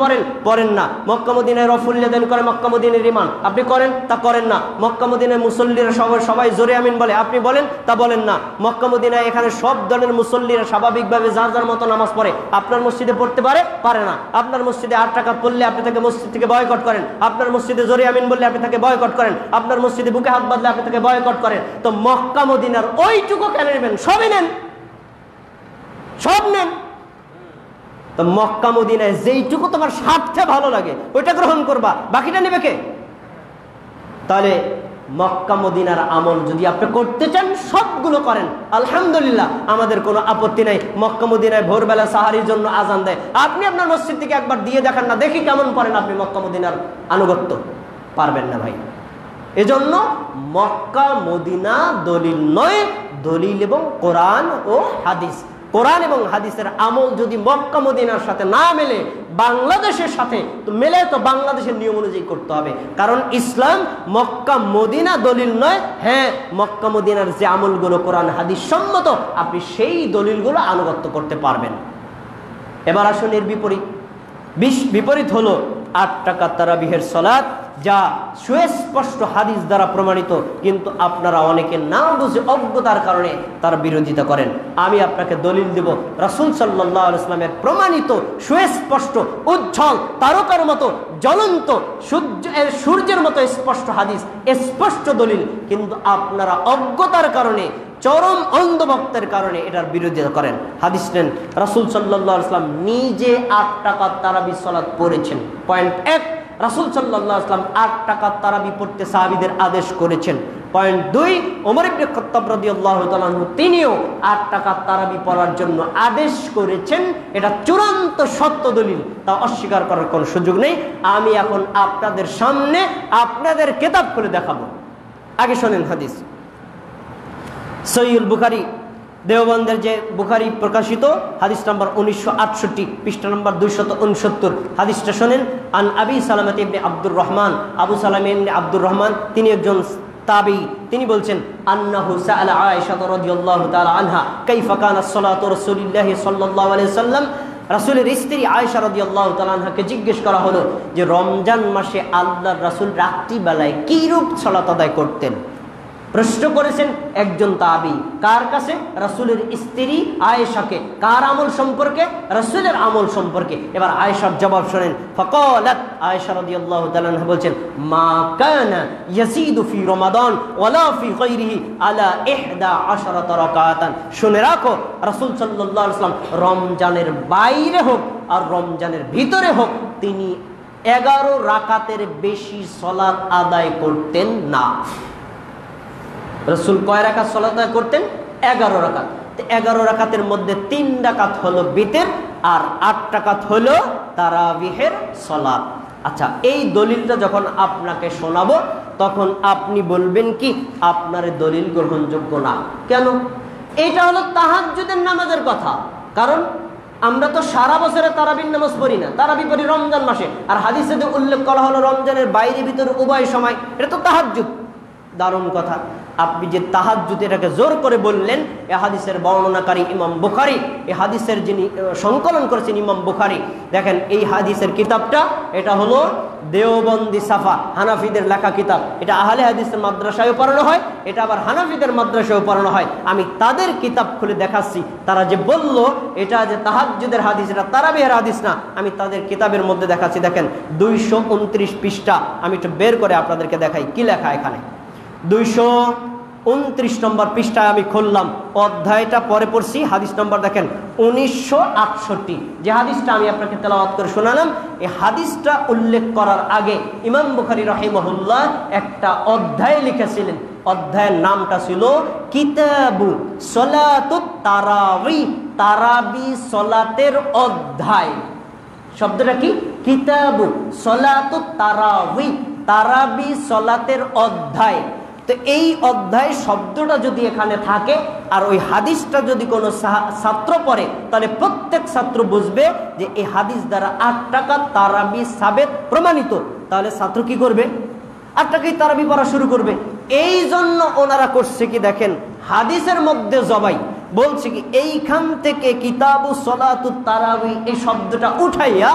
পড়েন না? মক্কা মদিনায় রফুল ইয়াদাইন করে মক্কা মদিনার ইমান, আপনি করেন? তা করেন না। মক্কা মদিনায় মুসল্লিরা সবাই জোরে আমিন বলে, আপনি বলেন? তা বলেন না। মক্কা মদিনায় এখানে সব দলের মুসল্লিরা স্বাভাবিকভাবে যার যার মতো নামাজ পড়ে। আপনার মসজিদে পড়তে পারে না। আপনার মসজিদে 8 রাকাত পড়লে আপনি তাকে মসজিদ থেকে বয়কট করেন। আপনার মসজিদে জোরে আমিন বললে আপনি তাকে বয়কট করেন। আপনার মসজিদে বুকে হাত বাঁধলে আপনি তাকে বয়কট করেন। তো মক্কা মদিনার ওইটুকু কেন নেবেন? সবই নেন, সব নেন। তো মক্কা মদিনায় যেইটুকু তোমার স্বার্থে ভালো লাগে ওইটা গ্রহণ করবা, বাকিটা নেবে কে? তাহলে মক্কা মদিনার আমল যদি আপনি করতে চান সবগুলো করেন, আলহামদুলিল্লাহ, আমাদের কোনো আপত্তি নাই। মক্কা মদিনায় ভোরবেলা সাহারির জন্য আজান দেয়, আপনি আপনার মসজিদ থেকে একবার দিয়ে দেখান না, দেখি কেমন করেন আপনি মক্কা মদিনার আনুগত্য। পারবেন না ভাই। এজন্য মক্কা মদিনা দলিল নয়, দলিল এবং কোরআন ও হাদিস। কোরআন এবং হাদিসের আমল যদি মক্কা মদিনার সাথে না মেলে, বাংলাদেশের সাথে তো মেলে, তো বাংলাদেশের নিয়ম অনুযায়ী করতে হবে। কারণ ইসলাম মক্কা মদিনা দলিল নয়। হ্যাঁ, মক্কা মদিনার যে আমলগুলো কোরআন হাদিস সম্মত আপনি সেই দলিলগুলো আনুগত্য করতে পারবেন। এবার আসুন এর বিপরীত হলো 8 রাকাত তারাবিহের সালাত, যা সুস্পষ্ট হাদিস দ্বারা প্রমাণিত, কিন্তু আপনারা অনেকে না বুঝে অজ্ঞতার কারণে তার বিরোধিতা করেন। আমি আপনাকে দলিল দেব রাসূল সাল্লাল্লাহু আলাইহি ওয়াসাল্লামের প্রমাণিত সুস্পষ্ট উজ্জ্বল তারকার মতো জ্বলন্ত সূর্যের মতো স্পষ্ট হাদিস, স্পষ্ট দলিল, কিন্তু আপনারা অজ্ঞতার কারণে, চরম অন্ধভক্তের কারণে এটার বিরোধিতা করেন। হাদিস নেন, রাসূল সাল্লাল্লাহু আলাইহি ওয়াসাল্লাম নিজে 8 রাকাত তারাবি সালাত পড়েছেন। পয়েন্ট 1, রাসূল সাল্লাল্লাহু আলাইহি ওয়াসাল্লাম 8 রাকাত তারাবি পড়তে সাহাবীদের আদেশ করেছেন। পয়েন্ট 2, ওমর ইবনে খাত্তাব রাদিয়াল্লাহু তাআলা আনহু তিনিও 8 রাকাত তারাবি পড়ার জন্য আদেশ করেছেন। এটা চূড়ান্ত সত্য দলিল, তা অস্বীকার করার কোনো সুযোগ নেই। আমি এখন আপনাদের সামনে আপনাদের কিতাব খুলে দেখাবো। আগে শোনেন হাদিস। সহিহুল বুখারী, দেওবন্দের যে বুখারী প্রকাশিত, হাদিস নাম্বার 1968, পৃষ্ঠা নাম্বার 269। হাদিসটা শোনেন। আন আবি সালামা ইবনে আব্দুর রহমান, আবু সালামা ইবনে আব্দুর রহমান, তিনি একজন তাবী, তিনি বলছেন আন্নাহু সাআলা আয়েশা রাদিয়াল্লাহু তাআলা আনহা কাইফা কানাত সালাতু রাসূলিল্লাহি সাল্লাল্লাহু আলাইহি ওয়াসাল্লাম। রাসূলের স্ত্রী আয়েশা রাদিয়াল্লাহু তাআলা আনহাকে জিজ্ঞেস করা হলো যে রমজান মাসে আল্লাহর রাসূল রাত্রিবেলায় কি রূপ সালাত আদায় করতেন। প্রশ্ন করেছেন একজন তাবী, কার কাছে? রাসূলের স্ত্রী আয়েশাকে। কার আমল সম্পর্কে? রাসূলের আমল সম্পর্কে। এবার আয়েশার জবাব শুনেন। ফাকালাত, আয়েশা রাদিয়াল্লাহু তাআলা আনহা বলছেন, মা কানা ইয়াজিদু ফি রমাদান ওয়ালা ফি গায়রিহি আলা 11 রাকাতান। শুনে রাখো, রাসূল সাল্লাল্লাহু আলাইহি ওয়াসাল্লাম রমজানের বাইরে হোক আর রমজানের ভিতরে হোক তিনি 11 রাকাতের বেশি সালাত আদায় করতেন না। রাসূল কয় রাকাত সালাত আদায় করতেন? 11 রাকাত। 11 রাকাতের মধ্যে 3 রাকাত হলো বিতর আর 8 রাকাত হলো তারাবিহের সালাত। আচ্ছা, এই দলিলটা যখন আপনাকে শোনাবো তখন আপনি বলবেন কি আপনার দলিল গ্রহণযোগ্য না। কেন? এটা হলো তাহাজ্জুদের নামাজের কথা। কারণ আমরা তো সারা বছরে তারাবির নামাজ পড়ি না, তারাবি পড়ি রমজান মাসে। আর হাদিসে যে উল্লেখ করা হলো রমজানের বাইরে ভিতরে উভয় সময়, এটা তো তাহাজ্জুদ। দারুণ কথা। আপনি যে তাহাজ্জুদ এটাকে জোর করে বললেন, এ হাদিসের বর্ণনাকারী ইমাম বুখারী, এই হাদিসের যিনি সংকলন করেছেন ইমাম বুখারী। দেখেন এই হাদিসের কিতাবটা, এটা হলো দেওবন্দি সাফা, হানাফিদের লেখা কিতাব। এটা আহলে হাদিসের মাদ্রাসায়ও পড়ানো হয়, এটা আবার হানাফিদের মাদ্রাসায়ও পড়ানো হয়। আমি তাদের কিতাব খুলে দেখাচ্ছি। তারা যে বলল এটা যে তাহাজ্জুদের হাদিস, এটা তারাবিহের হাদিস না, আমি তাদের কিতাবের মধ্যে দেখাচ্ছি। দেখেন 229 পৃষ্ঠা, আমি একটু বের করে আপনাদেরকে দেখাই কি লেখা এখানে। 229 নম্বর পৃষ্ঠায় আমি খুললাম, অধ্যায়টা পরে পড়ছি। হাদিস নম্বর দেখেন 1968, যে হাদিসটা আমি আপনাকে তেলাওয়াত করে শোনালাম। এই হাদিসটা উল্লেখ করার আগে ইমাম বুখারী রাহিমাহুল্লাহ একটা অধ্যায় লিখেছিলেন। অধ্যায়ের নামটা ছিল কিতাবু সলাতুত তারাবি, তারাবি সলাতের অধ্যায়। শব্দটা কি? কিতাবু সলাতুত তারাবি, তারাবি সলাতের অধ্যায়। তো এই অধ্যায় শব্দটা যদি এখানে থাকে আর ওই হাদিসটা যদি কোনো ছাত্র পড়ে, তাহলে প্রত্যেক ছাত্র বুঝবে যে এই হাদিস দ্বারা 8 রাকাত তারাবি সাবেত প্রমাণিত। তাহলে ছাত্র কি করবে? 8 রাকাত তারাবি পড়া শুরু করবে। এই জন্য ওনারা করছে কি দেখেন, হাদিসের মধ্যে জবাই বলছে কি এইখান থেকে কিতাবু সলাতুত তারাবি এই শব্দটা উঠাইয়া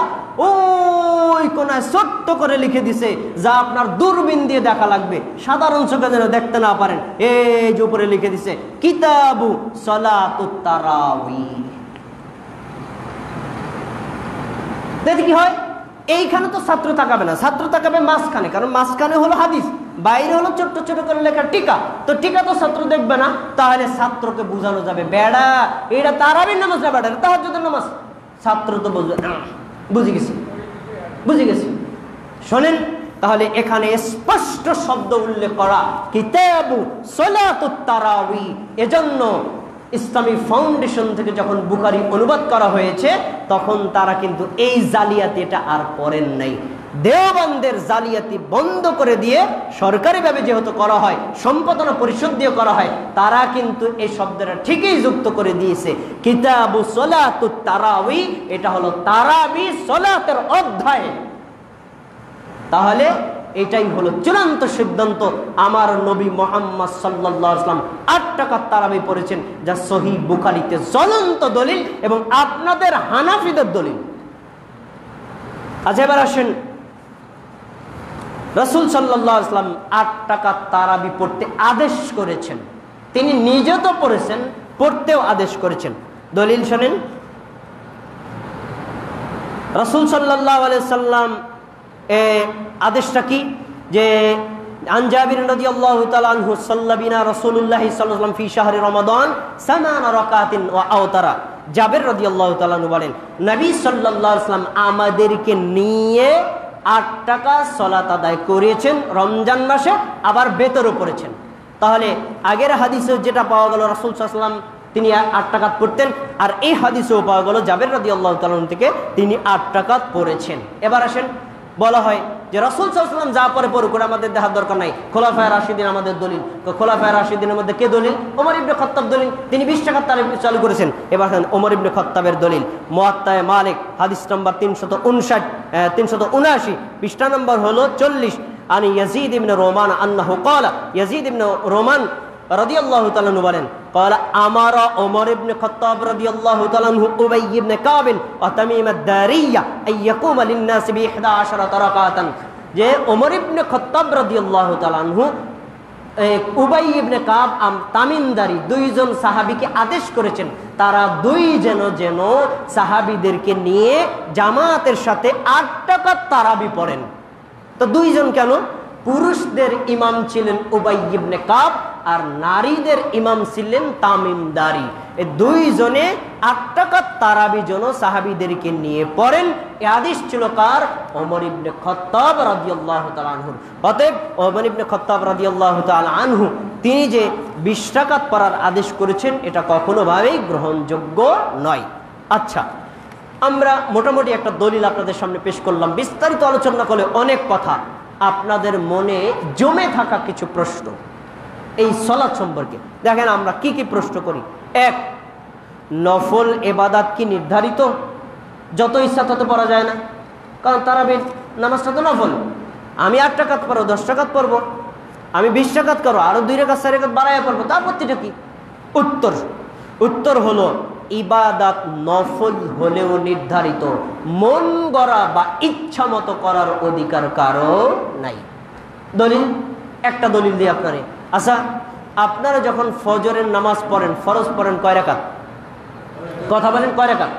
ওই কোনায় ছোট্ট করে লিখে দিছে, যা আপনার দূরবীন দিয়ে দেখা লাগবে, সাধারণ চোখে যেন দেখতে না পারেন। এই যে উপরে লিখে দিছে কিতাবু সলাতুত তারাবি। দেখি কি হয়, এইখানে তো ছাত্র তাকাবে না, ছাত্র তাকাবে মাঝখানে, কারণ মাঝখানে হলো হাদিস, বাইরে হলো ছোট্ট ছোট করে লেখা টিকা। তো টিকা তো ছাত্র দেখবে না, তাহলে ছাত্রকে বোঝানো যাবে বেড়া এটা তারাবির নামাজ না, বেড়া এটা তাহাজ্জুদের নামাজ। ছাত্র তো বুঝবে, বুঝে গেছি বুঝে গেছি। শোনেন তাহলে এখানে স্পষ্ট শব্দ উল্লেখ করা কিতাবু সলাতুত তারাবি। এজন্য ইসলামী ফাউন্ডেশন থেকে যখন বুখারী অনুবাদ করা হয়েছে তখন তারা কিন্তু এই জালিয়াতি এটা আর করেন নাই। দেওবন্দের জালিয়াতি বন্ধ করে দিয়ে সরকারিভাবে যেহেতু করা হয়, সম্পাদনা পরিষদ দিয়ে করা হয়, তারা কিন্তু এই শব্দটা ঠিকই যুক্ত করে দিয়েছে কিতাবু সলাতুত তারাবি। এটা হলো তারাবি সলাতের অধ্যায়। তাহলে এটাই হলো চূড়ান্ত সিদ্ধান্ত। আমার নবী মুহাম্মদ সাল্লাল্লাহু আলাইহি ওয়াসাল্লাম 8 রাকাত তারাবি পড়েছেন, যা সহিহ বুখারীতে জ্বলন্ত দলিল এবং আপনাদের হানাফিদের দলিল। আচ্ছা এবার আসেন, রাসূল সাল্লাল্লাহু আলাইহি ওয়াসাল্লাম 8 রাকাত তারাবি পড়তে আদেশ করেছেন। তিনি নিজে তো পড়েছেন, পড়তেও আদেশ করেছেন। দলিল শুনেন, রাসূল সাল্লাল্লাহু আলাইহি ওয়াসাল্লাম আদেশটা কি? যে আন জাবির রাদিয়াল্লাহু তাআলা আনহু সাল্লাবিনা রাসূলুল্লাহ সাল্লাল্লাহু আলাইহি ওয়াসাল্লাম ফি শাহরি রমাদান 8 রাকাতিন ওয়া আওতারা। জাবির রাদিয়াল্লাহু তাআলা আনহু বলেন, নবী সাল্লাল্লাহু আলাইহি ওয়াসাল্লাম আমাদেরকে নিয়ে 8 রাকাত সালাত আদায় করেছেন রমজান মাসে, আবার বেতরও পড়েছেন। তাহলে আগের হাদিসে যেটা পাওয়া গেল রাসূল সাল্লাল্লাহু আলাইহি ওয়াসাল্লাম তিনি 8 রাকাত পড়তেন, আর এই হাদিসেও পাওয়া গেল জাবির রাদিয়াল্লাহু তাআলা থেকে তিনি 8 রাকাত পড়েছেন। এবার আসেন, বলা হয় যে রাসূল সাল্লাল্লাহু আলাইহি ওয়াসাল্লাম যা পরে পড়ুক, আমাদের দেখার দরকার নাই। খোলাফায়ে রাশিদিন আমাদের দলিল। তো খোলাফায়ে রাশিদিনের মধ্যে কে দলিল? ওমর ইবনে খাত্তাব দলিল, তিনি 20 রাকাত তারাবি চালু করেছেন। এবার ওমর ইবনে খাত্তাবের দলিল মুয়াত্তায়ে মালিক হাদিস নম্বর 379 পৃষ্ঠা নম্বর হলো 40। আনি ইয়াজিদ ইবনে রোমান আন্নাহু ক্বালা, ইয়াজিদ ইবনে রোমান রাদিয়াল্লাহু তাআলা আনহু বলেন, ক্বালা আমারা ওমর ইবনে খাত্তাব রাদিয়াল্লাহু তাআলা আনহু উবাই ইবনে কাব ওয়া তামিম আদ-দারিয়া আইয়াকুমা লিন-নাস বি 11 রাকাতান। যে ওমর ইবনে খাত্তাব রাদিয়াল্লাহু তাআলা আনহু উবাই ইবনে কাব তামিমদারি দুইজন সাহাবীকে আদেশ করেছেন, তারা দুইজন যেন সাহাবীদেরকে নিয়ে জামাতের সাথে 8 রাকাত তারাবি পড়েন। তো দুইজন কেন? পুরুষদের ইমাম ছিলেন উবাই ইবনে কাব আর নারীদের ইমাম ছিলেন তামিমদারি। এই দুইজনে 8 রাকাত তারাবি জন্য সাহাবীদেরকে নিয়ে পড়েন। এই আদেশ ছিল কার? ওমর ইবনে খাত্তাব রাদিয়াল্লাহু তাআলা আনহু। অতএব ওমর ইবনে খাত্তাব রাদিয়াল্লাহু তাআলা আনহু তিনি যে 20 রাকাত পড়ার আদেশ করেছেন এটা কখনোভাবেই গ্রহণযোগ্য নয়। আচ্ছা, আমরা মোটামুটি একটা দলিল আপনাদের সামনে পেশ করলাম। বিস্তারিত আলোচনা করলে অনেক কথা, আপনাদের মনে জমে থাকা কিছু প্রশ্ন এই সালাত সম্পর্কে দেখেন আমরা কি কি প্রশ্ন করি। এক, নফল ইবাদত কি নির্ধারিত? যত ইচ্ছা তত পড়া যায় না, কারণ তারাবির নামাজটা তো নফল। আমি 8 রাকাত পড়বো, 10 রাকাত পড়বো, আমি 20 রাকাত করবো, আরো 2 রাকাত 4 রাকাত বাড়াইয়া পড়বো, তার আপত্তিটা কি? উত্তর হলো ইবাদত নফল হলেও নির্ধারিত, মন গড়া বা ইচ্ছা মতো করার অধিকার কারো নাই। দলিল একটা দলিল দিয়ে আপনারে। আচ্ছা, আপনারা যখন ফজরের নামাজ পড়েন, ফরজ পড়েন কয় রাকাত? কথা বলেন, কয় রাকাত?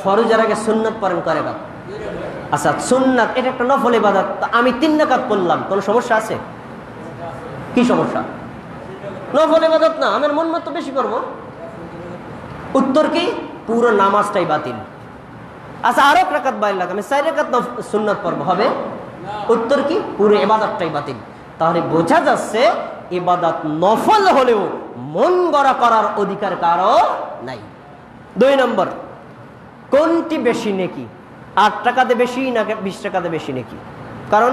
ফরজের আগে সুন্নাত পড়েন কয় রাকাত? আচ্ছা, সুন্নাত এটা একটা নফল ইবাদত, আমি 3 রাকাত পড়লাম, কোনো সমস্যা আছে? কি সমস্যা? নফল ইবাদত না, আমার মন মতো বেশি করবো। উত্তর কি? পুরো নামাজটাই বাতিল। আচ্ছা, আরো 1 রাকাত বাইরে লাগে, আমি 4 রাকাত সুন্নাত পড়বো, হবে? উত্তর কি? পুরো ইবাদতটাই বাতিল। তাহলে বোঝা যাচ্ছে ইবাদত নফল হলেও মন গড়া করার অধিকার কারো নাই। 2 নম্বর, কোনটি বেশি নেকি? 8 টাকাতে বেশি না 20 টাকাতে বেশি নেকি? কারণ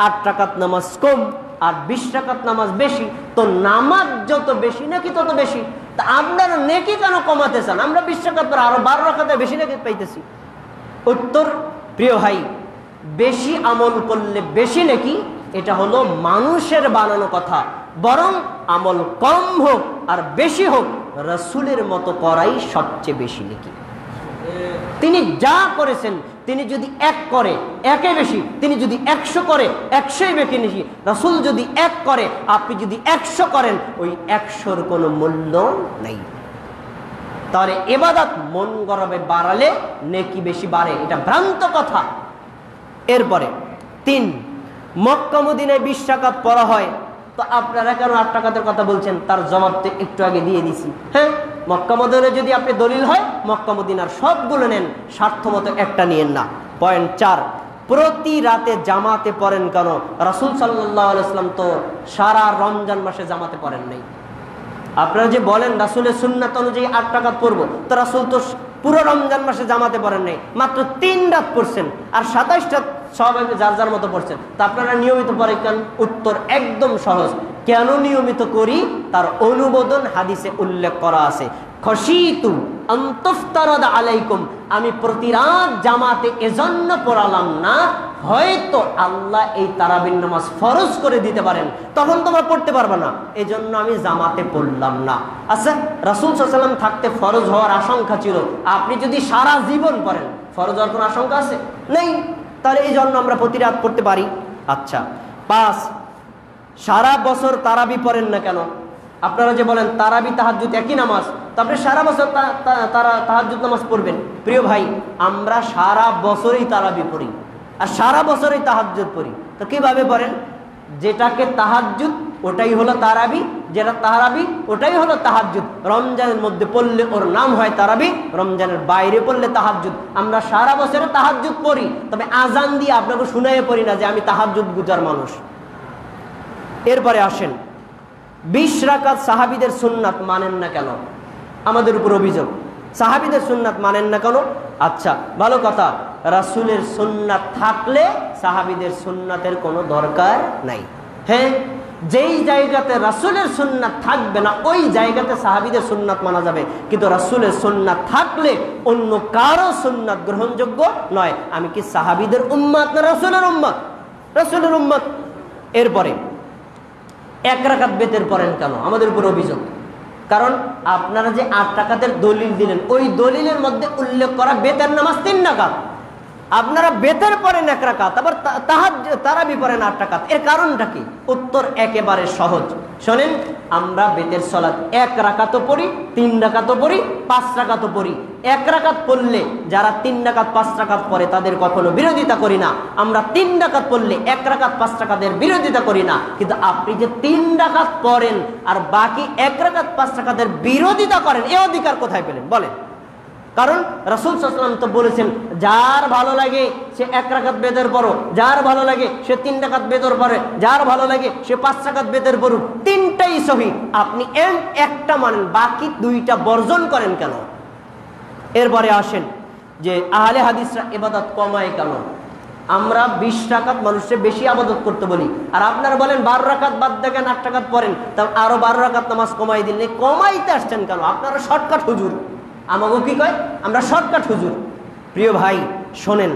8 রাকাত নামাজ কম আর 20 রাকাত নামাজ বেশি, তো নামাজ যত বেশি নাকি তত বেশি। তা আপনারা নেকি কেন কমাতে চান? আমরা 20 রাকাত পর আরো 12 রাকাতে বেশি নাকি পাইতেছি। উত্তর, প্রিয় ভাই, বেশি আমল করলে বেশি নাকি এটা হলো মানুষের বানানো কথা। বরং আমল কম হোক আর বেশি হোক, রাসূলের মতো করাই সবচেয়ে বেশি নাকি। তিনি যা করেছেন, তিনি যদি 1 করে 1-এ বেশি, তিনি যদি 100 করে 100-ই বেশি। রাসূল যদি 1 করে, আপনি যদি 100 করেন, ওই 100-র কোনো মূল্য নেই। তাহলে ইবাদত মন গড়াবে বাড়ালে নেকি বেশি বাড়ে, এটা ভ্রান্ত কথা। এরপরে 3, মক্কা মদিনায় 20 রাকাত পড়া হয়, তো আপনারা কেন 8 রাকাতের কথা বলছেন? তার জবাব তো একটু আগে দিয়ে দিছি। হ্যাঁ, মক্কা মদিনায় যদি আপনি দলিল হয়, মক্কা মদিনার সবগুলো নেন, স্বার্থ মতো একটা নিয়েন না। পয়েন্ট 4, প্রতি রাতে জামাতে পড়েন কেন? রাসূল সাল্লাল্লাহু আলাইহি ওয়াসাল্লাম তো সারা রমজান মাসে জামাতে পড়েন নাই। আপনারা যে বলেন রাসূলের সুন্নাত অনুযায়ী 8 রাকাত পড়বো, তো রাসূল তো পুরো রমজান মাসে জামাতে পড়েন নাই, মাত্র 3 রাত পড়ছেন, আর 27টা সবাই যার যার মতো পড়ছেন। তা আপনারা নিয়মিত পড়েন কেন? উত্তর একদম সহজ, কেন নিয়মিত করি তার অনুমোদন হাদিসে উল্লেখ করা আছে। খশিতু আন তুফতারাদ আলাইকুম, আমি প্রতি রাত জামাতে এজন্য পড়ালাম না, হয়তো আল্লাহ এই তারাবির নামাজ ফরজ করে দিতে পারেন, তখন তোমরা পড়তে পারবে না, এজন্য আমি জামাতে পড়লাম না। আচ্ছা, রাসূল সাল্লাল্লাহু আলাইহি ওয়াসাল্লাম থাকতে ফরজ হওয়ার আশঙ্কা ছিল, আপনি যদি সারা জীবন পড়েন, ফরজ হওয়ার কোনো আশঙ্কা আছে? নেই। তাহলে এই জন্য আমরা প্রতি রাত পড়তে পারি। আচ্ছা, 5, সারা বছর তারাবি পড়েন না কেন? আপনারা যে বলেন তারাবি তাহাজ্জুদ একই নামাজ, তো আপনি সারা বছর তাহাজ্জুদ নামাজ পড়বেন। প্রিয় ভাই, আমরা সারা বছরই তারাবি পড়ি আর সারা বছরই তাহাজ্জুদ পড়ি। তো কিভাবে পড়েন? যেটাকে তাহাজ্জুদ ওটাই হলো তারাবি, যেটা তারাবি ওটাই হলো তাহাজ্জুদ। রমজানের মধ্যে পড়লে ওর নাম হয় তারাবি, রমজানের বাইরে পড়লে তাহাজ্জুদ। আমরা সারা বছরে তাহাজ্জুদ পড়ি, তবে আজান দিয়ে আপনাকে শুনাইয়ে পড়ি না যে আমি তাহাজ্জুদ গুজার মানুষ। এরপরে আসেন, 20 রাকাত সাহাবীদের সুন্নাত মানেন না কেন? আমাদের উপর অভিযোগ, সাহাবীদের সুন্নাত মানেন না কেন? আচ্ছা, ভালো কথা, রাসূলের সুন্নাত থাকলে সাহাবীদের সুন্নাতের কোনো দরকার নাই। হ্যাঁ, যেই জায়গাতে রাসূলের সুন্নাত থাকবে না ওই জায়গাতে সাহাবীদের সুন্নাত মানা যাবে, কিন্তু রাসূলের সুন্নাত থাকলে অন্য কারো সুন্নাত গ্রহণযোগ্য নয়। আমি কি সাহাবীদের উম্মত না রাসূলের উম্মত? রাসূলের উম্মত। এরপরে 1 রাকাত বেতের পড়েন কেন? আমাদের উপর অভিযোগ, কারণ আপনারা যে 8 রাকাতের দলিল দিলেন, ওই দলিলের মধ্যে উল্লেখ করা বেতের নামাজ 3 রাকাত। আপনারা বেতের পরেন 1 রাকাত, আবার তারাবি পরেন 8 রাকাত, এর কারণটা কি? উত্তর একেবারে সহজ। শোনেন, আমরা বেতের সালাত 1 রাকাতও পড়ি, 3 রাকাতও পড়ি, 5 রাকাতও পড়ি। 1 রাকাত পড়লে যারা 3 রাকাত 5 রাকাত পড়ে তাদের কখনো বিরোধিতা করি না। আমরা 3 রাকাত পড়লে 1 রাকাত 5 রাকাতের বিরোধিতা করি না। কিন্তু আপনি যে 3 রাকাত পড়েন আর বাকি 1 রাকাত 5 রাকাতের বিরোধিতা করেন, এ অধিকার কোথায় পেলেন বলেন? কারণ রাসূল সাল্লাল্লাহু আলাইহি ওয়াসাল্লাম তো বলেছেন, যার ভালো লাগে সে 1 রাকাত বেতের পড়ো, যার ভালো লাগে সে 3 রাকাত বেতের পড়ে, যার ভালো লাগে সে 5 রাকাত বেতের পড়ুক, তিনটাই সহিহ। আপনি একটা মানেন, বাকি 2টা বর্জন করেন কেন? এরপরে আসেন যে আহলে হাদিসরা ইবাদত কমায় কেন? আমরা 20 রাকাত মানুষের বেশি ইবাদত করতে বলি, আর আপনারা বলেন 12 রাকাত বাদ দেখেন 8 রাকাত পড়েন, তা আরো 12 রাকাত নামাজ কমাই দিলে কমাইতে আসছেন কেন? আপনারা শর্টকাট হুজুর, আমাকে কি কয়? আমরা শর্টকাট হুজুর। প্রিয় ভাই শোনেন,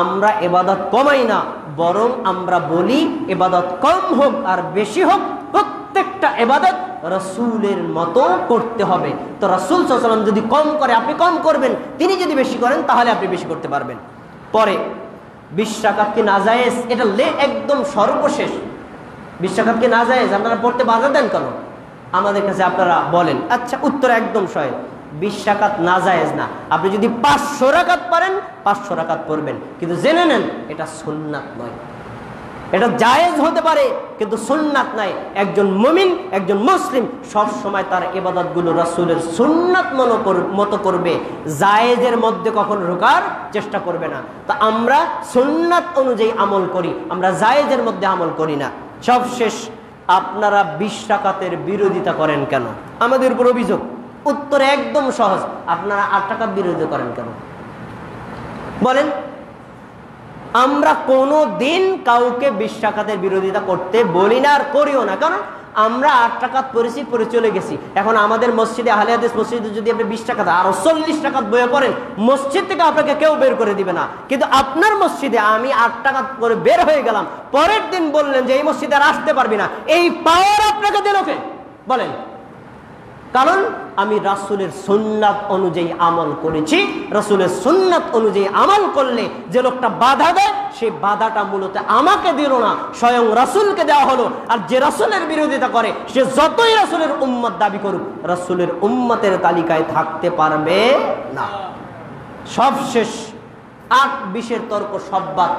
আমরা ইবাদত কমাই না, বরং আমরা বলি ইবাদত কম হোক আর বেশি হোক, প্রত্যেকটা ইবাদত রাসূলের মতো করতে হবে। তো রাসূল সাল্লাল্লাহু আলাইহি ওয়াসাল্লাম যদি কম করে আপনি কম করবেন, তিনি যদি বেশি করেন তাহলে আপনি বেশি করতে পারবেন। পরে 20 রাকাত কি নাজায়েজ? এটা একদম সর্বশেষ। 20 রাকাত কি নাজায়েজ? আপনারা পড়তে বাধা দেন কেন আমাদের কাছে? আপনারা বলেন। আচ্ছা, উত্তর একদম সহজ, 20 রাকাত নাজায়েজ না। আপনি যদি 500 রাকাত পারেন 500 রাকাত পড়বেন, কিন্তু জেনে নেন এটা সুন্নাত নয়। এটা জায়েজ হতে পারে কিন্তু সুন্নাত নাই। একজন মুমিন, একজন মুসলিম সব সময় তার ইবাদতগুলো রাসূলের সুন্নাত মতো করবে, জায়েজের মধ্যে কখনো ঢোকার চেষ্টা করবে না। তা আমরা সুন্নাত অনুযায়ী আমল করি, আমরা জায়েজের মধ্যে আমল করি না। সবশেষ, আপনারা 20 রাকাতের বিরোধিতা করেন কেন? আমাদের উপর অভিযোগ। উত্তর একদম সহজ, আপনারা 8 রাকাত বিরোধিতা করেন কেন বলেন? আমরা কোনো দিন কাউকে 20 রাকাতের বিরোধিতা করতে বলি না, আর করিও না। কারণ আমরা 8 রাকাত পড়েছি, পড়ে চলে গেছি। এখন আমাদের মসজিদে, আহলে হাদিস মসজিদে যদি আপনি 20 রাকাত আরো 40 রাকাত বয়ে পড়েন, মসজিদ থেকে আপনাকে কেউ বের করে দিবে না। কিন্তু আপনার মসজিদে আমি 8 রাকাত করে বের হয়ে গেলাম, পরের দিন বললেন যে এই মসজিদে আর আসতে পারবি না, এই পাওয়ার আপনাকে দিল কে বলেন? কারণ আমি রাসূলের সুন্নাত অনুযায়ী আমল করেছি। রাসূলের সুন্নাত অনুযায়ী আমল করলে যে লোকটা বাধা দেয়, সেই বাধাটা মূলত আমাকে দিল না, স্বয়ং রাসূলকে দেওয়া হলো। আর যে রাসূলের বিরোধিতা করে, সে যতই রাসূলের উম্মত দাবি করুক, রাসূলের উম্মতের তালিকায় থাকতে পারবে না। সবশেষ 8-20-এর তর্ক সব বাদ।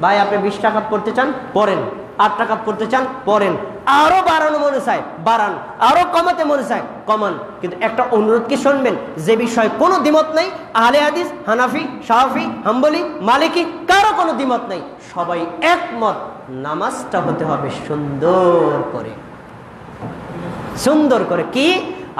ভাই, আপনি 20 রাকাত পড়তে চান পড়েন, 8 রাকাত পড়তে চান পড়েন, আরো বাড়ানো মনে চায় বাড়ান, আরো কমাতে মনে চায় কমান। কিন্তু একটা অনুরোধ কি শুনবেন? যে বিষয়ে কোনো দ্বিমত নাই, আহলে হাদিস, হানাফি, শাফি, হাম্বলি, মালিকি, কারো কোনো দ্বিমত নাই, সবাই একমত, নামাজটা হতে হবে সুন্দর করে। সুন্দর করে কি?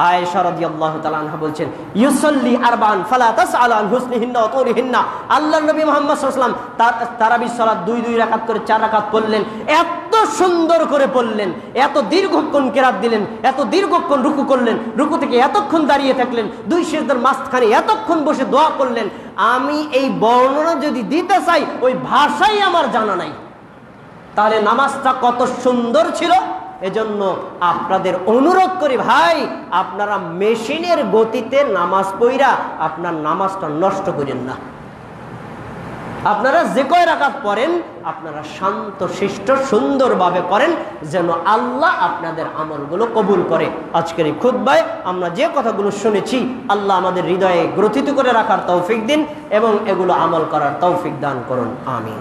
আয়েশা রাদিয়াল্লাহু তাআলা আনহা বলছেন, ইউসাল্লি আরবান ফালা তাসআল আন হুসনিহিন্না ওয়া তুলিহিন্না। আল্লাহর নবী মুহাম্মদ সাল্লাল্লাহু আলাইহি ওয়াসাল্লাম তারাবির সালাত 2 রাকাত করে 4 রাকাত পড়লেন, এত সুন্দর করে পড়লেন, এত দীর্ঘক্ষণ কিরাত দিলেন, এত দীর্ঘক্ষণ রুকু করলেন, রুকু থেকে এতক্ষণ দাঁড়িয়ে থাকলেন, 2 সিজদার মাঝখানে এতক্ষণ বসে দোয়া করলেন। আমি এই বর্ণনা যদি দিতে চাই, ওই ভাষাই আমার জানা নাই, তাহলে নামাজটা কত সুন্দর ছিল। এজন্য আপনাদের অনুরোধ করি ভাই, আপনারা মেশিনের গতিতে নামাজ পড়া আপনার নামাজটা নষ্ট করেন না। আপনারা যে কয় রাকাত পড়েন, আপনারা শান্ত শিষ্ট সুন্দরভাবে করেন, যেন আল্লাহ আপনাদের আমলগুলো কবুল করে। আজকের এই খুতবায় আমরা যে কথাগুলো শুনেছি, আল্লাহ আমাদের হৃদয়ে গ্রথিত করে রাখার তৌফিক দিন এবং এগুলো আমল করার তৌফিক দান করুন। আমিন।